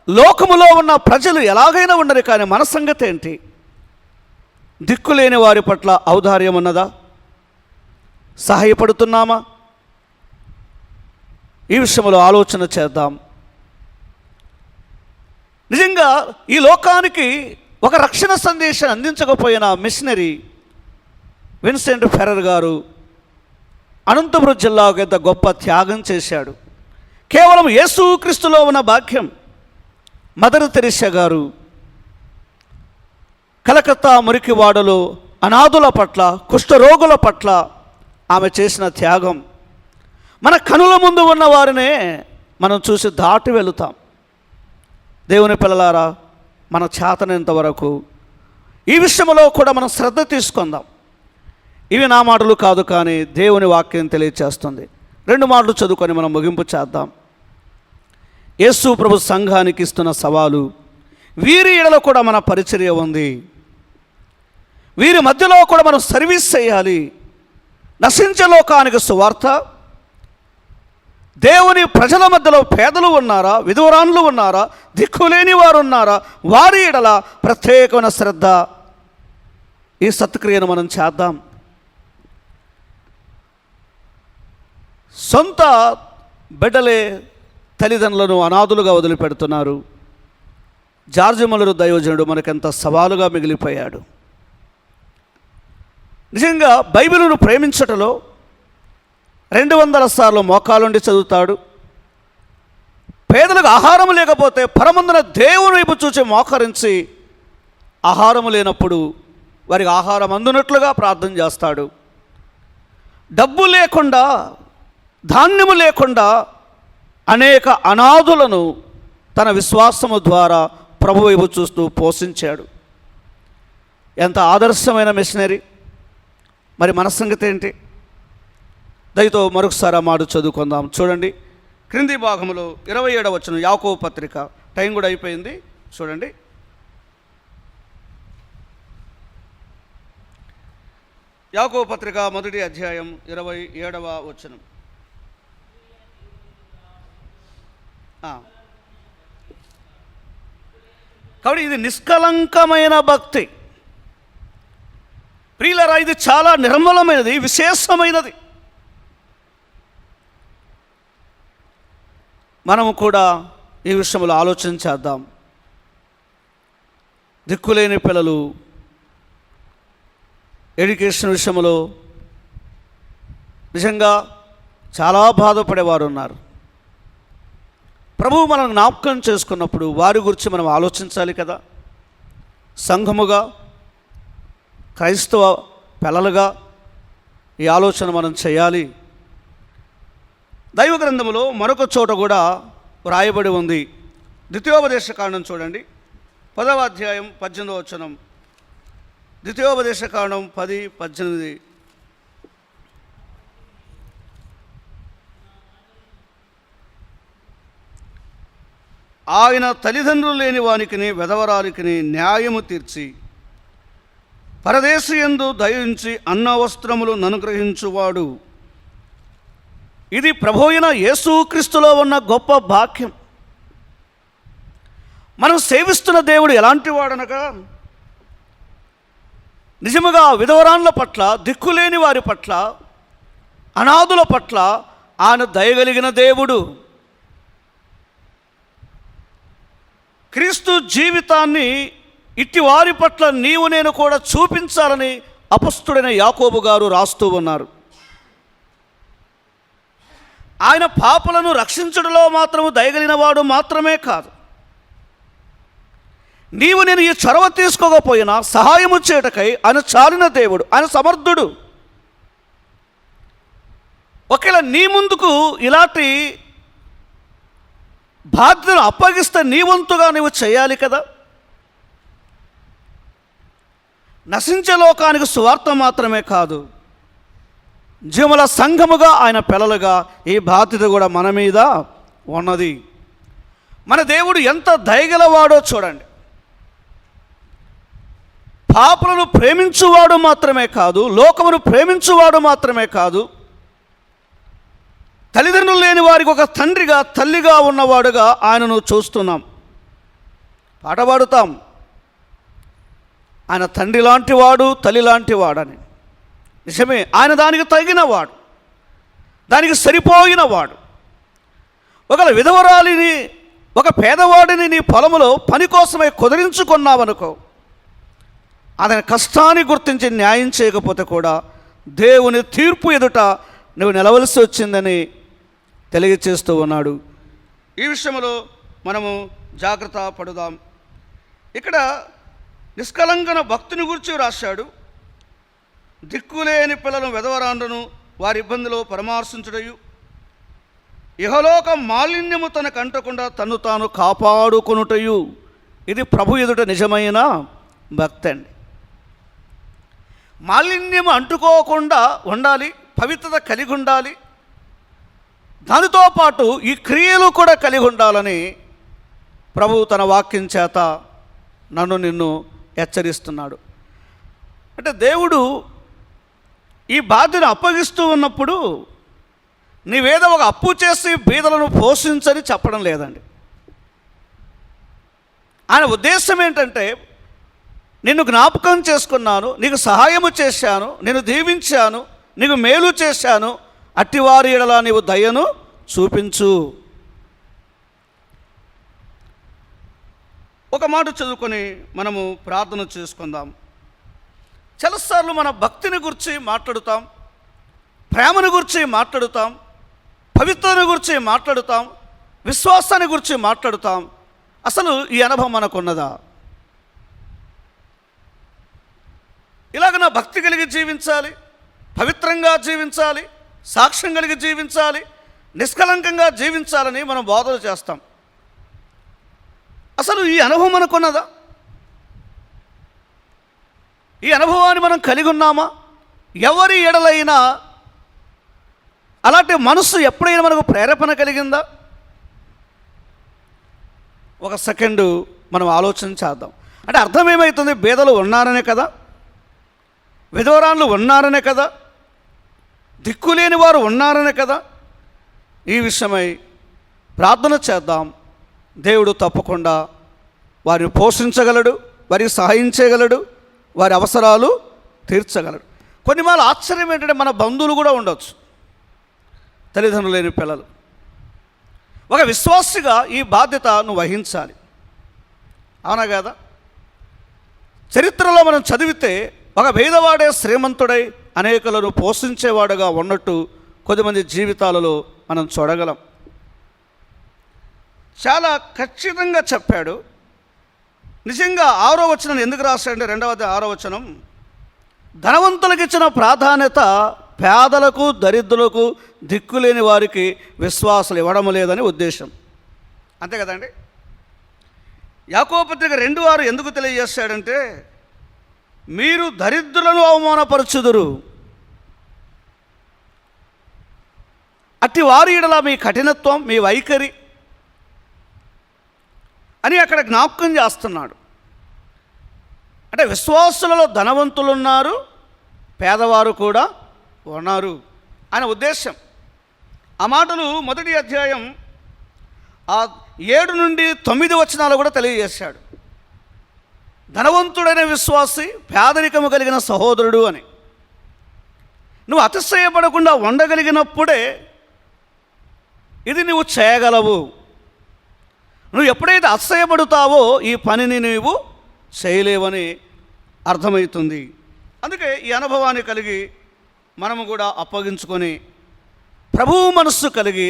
లోకములో ఉన్న ప్రజలు ఎలాగైనా ఉండరు, కానీ మన సంగతి ఏంటి? దిక్కులేని వారి పట్ల ఔదార్యం ఉన్నదా? సహాయపడుతున్నామా? ఈ విషయంలో ఆలోచన చేద్దాం. నిజంగా ఈ లోకానికి ఒక రక్షణ సందేశాన్ని అందించకపోయిన మిషనరీ విన్సెంట్ ఫెరర్ గారు అనంతపురం జిల్లాకు ఎంత గొప్ప త్యాగం చేశాడు. కేవలం యేసుక్రీస్తులో ఉన్న భాగ్యం. మదర్ తెరెసా గారు కలకత్తా మురికివాడలో అనాథుల పట్ల, కుష్ఠరోగుల పట్ల ఆమె చేసిన త్యాగం. మన కనుల ముందు ఉన్న వారినే మనం చూసి దాటి వెళుతాం. దేవుని పిల్లలారా, మన చేతనంత వరకు ఈ విషయంలో కూడా మనం శ్రద్ధ తీసుకుందాం. ఇవి నా మాటలు కాదు, కానీ దేవుని వాక్యం తెలియచేస్తుంది. 2 మాటలు చదువుకొని మనం ముగింపు చేద్దాం. యేసు ప్రభు సంఘానికి ఇస్తున్న సవాలు, వీరి ఎడలో కూడా మన పరిచర్య ఉంది. వీరి మధ్యలో కూడా మనం సర్వీస్ చేయాలి. నశించే లోకానికి సువార్త. దేవుని ప్రజల మధ్యలో పేదలు ఉన్నారా, విధవరాన్లు ఉన్నారా, దిక్కులేని వారు ఉన్నారా, వారి ఎడల ప్రత్యేకమైన శ్రద్ధ, ఈ సత్క్రియను మనం చేద్దాం. సొంత బిడ్డలే తల్లిదండ్రులను అనాథులుగా వదిలిపెడుతున్నారు. జార్జ్ ముల్లర్ దైవజనుడు మనకెంత సవాలుగా మిగిలిపోయాడు. నిజంగా బైబిలును ప్రేమించటంలో 200 సార్లు మోకాలుండి చదువుతాడు. పేదలకు ఆహారం లేకపోతే పరమందున దేవుని వైపు చూసి మోకరించి, ఆహారం లేనప్పుడు వారికి ఆహారం అందునట్లుగా ప్రార్థన చేస్తాడు. డబ్బు లేకుండా, ధాన్యము లేకుండా అనేక అనాథులను తన విశ్వాసము ద్వారా ప్రభు వైపు చూస్తూ పోషించాడు. ఎంత ఆదర్శమైన మిషనరీ! మరి మన సంగతి ఏంటి? దయతో మరొకసారి ఆ మాట చదువుకుందాం. చూడండి, క్రింది భాగంలో 27వ వచనం, యాకోబు పత్రిక. టైం కూడా అయిపోయింది, చూడండి. యాకోబు పత్రిక 1వ అధ్యాయం 27వ వచనం. కాబట్టి ఇది నిష్కలంకమైన భక్తి. ప్రియులారా, ఇది చాలా నిర్మలమైనది, విశేషమైనది. మనము కూడా ఈ విషయంలో ఆలోచన చేద్దాం. దిక్కులేని పిల్లలు ఎడ్యుకేషన్ విషయంలో నిజంగా చాలా బాధపడేవారు ఉన్నారు. ప్రభువు మనం జ్ఞాపకం చేసుకున్నప్పుడు వారి గురించి మనం ఆలోచించాలి కదా. సంఘముగా, క్రైస్తవ పిల్లలుగా ఈ ఆలోచన మనం చేయాలి. దైవ గ్రంథములో మరొక చోట కూడా వ్రాయబడి ఉంది. ద్వితీయోపదేశ కాండం చూడండి, 10వ అధ్యాయం 18వ వచనం. ద్వితీయోపదేశ కాండం 10:18. ఆయన తల్లిదండ్రులు లేని వానికిని విధవరాలికిని న్యాయము తీర్చి పరదేశియందు దయించి అన్న వస్త్రములు అనుగ్రహించువాడు. ఇది ప్రభువైన యేసుక్రీస్తులో ఉన్న గొప్ప భాగ్యం. మనం సేవిస్తున్న దేవుడు ఎలాంటి వాడనగా, నిజముగా విధవరాన్ల పట్ల, దిక్కులేని వారి పట్ల, అనాథుల పట్ల ఆయన దయగలిగిన దేవుడు. క్రీస్తు జీవితాన్ని ఇట్టి వారి పట్ల నీవు నేను కూడా చూపించాలని అపొస్తలుడైన యాకోబు గారు రాస్తూ ఉన్నారు. ఆయన పాపులను రక్షించడంలో మాత్రము దయగలిగిన వాడు మాత్రమే కాదు, నీవు నేను ఈ చొరవ తీసుకోకపోయినా సహాయము చేయటకై ఆయన చాలిన దేవుడు, ఆయన సమర్థుడు. ఒకవేళ నీ ముందుకు ఇలాంటి బాధ్యతను అప్పగిస్తే నీ వంతుగా నీవు చేయాలి కదా. నశించే లోకానికి సువార్త మాత్రమే కాదు, జీవముల సంఘముగా ఆయన పిల్లలుగా ఈ బాధ్యత కూడా మన మీద ఉన్నది. మన దేవుడు ఎంత దయగలవాడో చూడండి. పాపులను ప్రేమించువాడు మాత్రమే కాదు, లోకమును ప్రేమించువాడు మాత్రమే కాదు, తల్లిదండ్రులు లేని వారికి ఒక తండ్రిగా తల్లిగా ఉన్నవాడుగా ఆయనను చూస్తున్నాం. పాట పాడుతాం, ఆయన తండ్రి లాంటి వాడు, తల్లి లాంటి వాడని. నిజమే, ఆయన దానికి తగినవాడు, దానికి సరిపోయినవాడు. ఒక విధవరాలిని, ఒక పేదవాడిని నీ పొలములో పని కోసమై కుదిరించుకున్నావనుకో, ఆయన కష్టాన్ని గుర్తించి న్యాయం చేయకపోతే కూడా దేవుని తీర్పు ఎదుట నువ్వు నిలవలసి వచ్చిందని తెలియచేస్తూ ఉన్నాడు. ఈ విషయంలో మనము జాగ్రత్త పడుదాం. ఇక్కడ నిష్కలంకన భక్తుని గురించి రాశాడు. దిక్కులేని పిల్లలను వెదవరాండ్రను వారి ఇబ్బందిలో పరామర్శించుటయు, ఇహలోక మాలిన్యము తనకు అంటకుండా తను తాను కాపాడుకొనుటయు. ఇది ప్రభు ఎదుట నిజమైన భక్తి అండి. మాలిన్యం అంటుకోకుండా ఉండాలి, పవిత్రత కలిగి ఉండాలి, దానితో పాటు ఈ క్రియలు కూడా కలిగి ఉండాలని ప్రభు తన వాక్యం చేత నన్ను నిన్ను హెచ్చరిస్తున్నాడు. అంటే దేవుడు ఈ బాధ్యతను అప్పగిస్తూ ఉన్నప్పుడు నీవేదో ఒక అప్పు చేసి బీదలను పోషించని చెప్పడం లేదండి. ఆయన ఉద్దేశం ఏంటంటే, నిన్ను జ్ఞాపకం చేసుకున్నాను, నీకు సహాయము చేశాను, నేను దీవించాను, నీకు మేలు చేశాను, అట్టివారి ఎడల నీవు దయను చూపించు. ఒక మాట చదువుకొని మనము ప్రార్థన చేసుకుందాం. చాలాసార్లు మన భక్తిని గురించి మాట్లాడుతాం, ప్రేమను గురించి మాట్లాడుతాం, పవిత్రతను గురించి మాట్లాడుతాం, విశ్వాసాన్ని గురించి మాట్లాడుతాం. అసలు ఈ అనుభవం మనకున్నదా? ఇలాగ నా భక్తి కలిగి జీవించాలి, పవిత్రంగా జీవించాలి, సాక్ష్యం కలిగి జీవించాలి, నిష్కలంకంగా జీవించాలని మనం బోధలు చేస్తాం. అసలు ఈ అనుభవం మనకున్నదా? ఈ అనుభవాన్ని మనం కలిగి ఉన్నామా? ఎవరి ఎడలైనా అలాంటి మనసు ఎప్పుడైనా మనకు ప్రేరేపణ కలిగిందా? ఒక సెకండు మనం ఆలోచన చేద్దాం. అంటే అర్థం ఏమవుతుంది? బీదలు ఉన్నారనే కదా, విధవరాన్లు ఉన్నారనే కదా, దిక్కులేని వారు ఉన్నారనే కదా. ఈ విషయమై ప్రార్థన చేద్దాం. దేవుడు తప్పకుండా వారిని పోషించగలడు, వారికి సహాయం చేయగలడు, వారి అవసరాలు తీర్చగలడు. కొన్ని మాల ఆశ్చర్యం ఏంటంటే, మన బంధువులు కూడా ఉండొచ్చు, తల్లిదండ్రులు లేని పిల్లలు. ఒక విశ్వాసిగా ఈ బాధ్యత నువ్వు వహించాలి, అవునా కదా? చరిత్రలో మనం చదివితే ఒక పేదవాడే శ్రీమంతుడై అనేకులను పోషించేవాడుగా ఉన్నట్టు కొద్దిమంది జీవితాలలో మనం చూడగలం. చాలా ఖచ్చితంగా చెప్పాడు. నిజంగా 6వ వచనం ఎందుకు రాశాడంటే, 2వ వచనం, ధనవంతులకు ఇచ్చిన ప్రాధాన్యత పేదలకు, దరిద్రులకు, దిక్కులేని వారికి విశ్వాసాలు ఇవ్వడం లేదని ఉద్దేశం. అంతే కదండి. యాకోబు పత్రిక 2:6 ఎందుకు తెలియజేస్తాడంటే, మీరు దరిద్రులను అవమానపరచుదురు, అట్టి వారి ఎడల మీ కఠినత్వం, మీ వైఖరి అని అక్కడ జ్ఞాపకం చేస్తున్నాడు. అంటే విశ్వాసులలో ధనవంతులు ఉన్నారు, పేదవారు కూడా ఉన్నారు అనే ఉద్దేశం. ఆ మాటలు 1వ అధ్యాయం 7 నుండి 9 వచనాలు కూడా తెలియజేశాడు. ధనవంతుడైన విశ్వాసి, పేదరికము కలిగిన సహోదరుడు అని. నువ్వు అతిశయపడకుండా ఉండగలిగినప్పుడే ఇది నువ్వు చేయగలవు. నువ్వు ఎప్పుడైతే అతిశయపడుతావో ఈ పనిని నీవు చేయలేవని అర్థమవుతుంది. అందుకే ఈ అనుభవాన్ని కలిగి మనము కూడా అప్పగించుకొని ప్రభువు మనస్సు కలిగి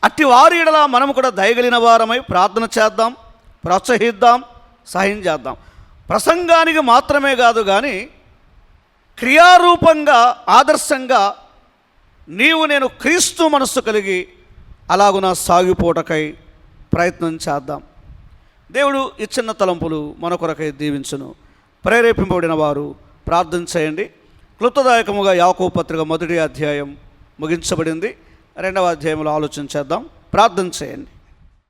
అట్టి వారి ఎడల మనము కూడా దయగలిగిన వారమై ప్రార్థన చేద్దాం, ప్రోత్సహిద్దాం, సహాయం చేద్దాం. ప్రసంగానికి మాత్రమే కాదు కానీ క్రియారూపంగా ఆదర్శంగా నీవు నేను క్రీస్తు మనస్సు కలిగి అలాగున సాగిపోటకై ప్రయత్నం చేద్దాం. దేవుడు ఈ చిన్న తలంపులు మన కొరకై దీవించును. ప్రేరేపింపబడిన వారు ప్రార్థన చేయండి. క్లుప్తదాయకముగా యాకోబు పత్రిక 1వ అధ్యాయం ముగించబడింది. 2వ అధ్యాయంలో ఆలోచన చేద్దాం. ప్రార్థన చేయండి.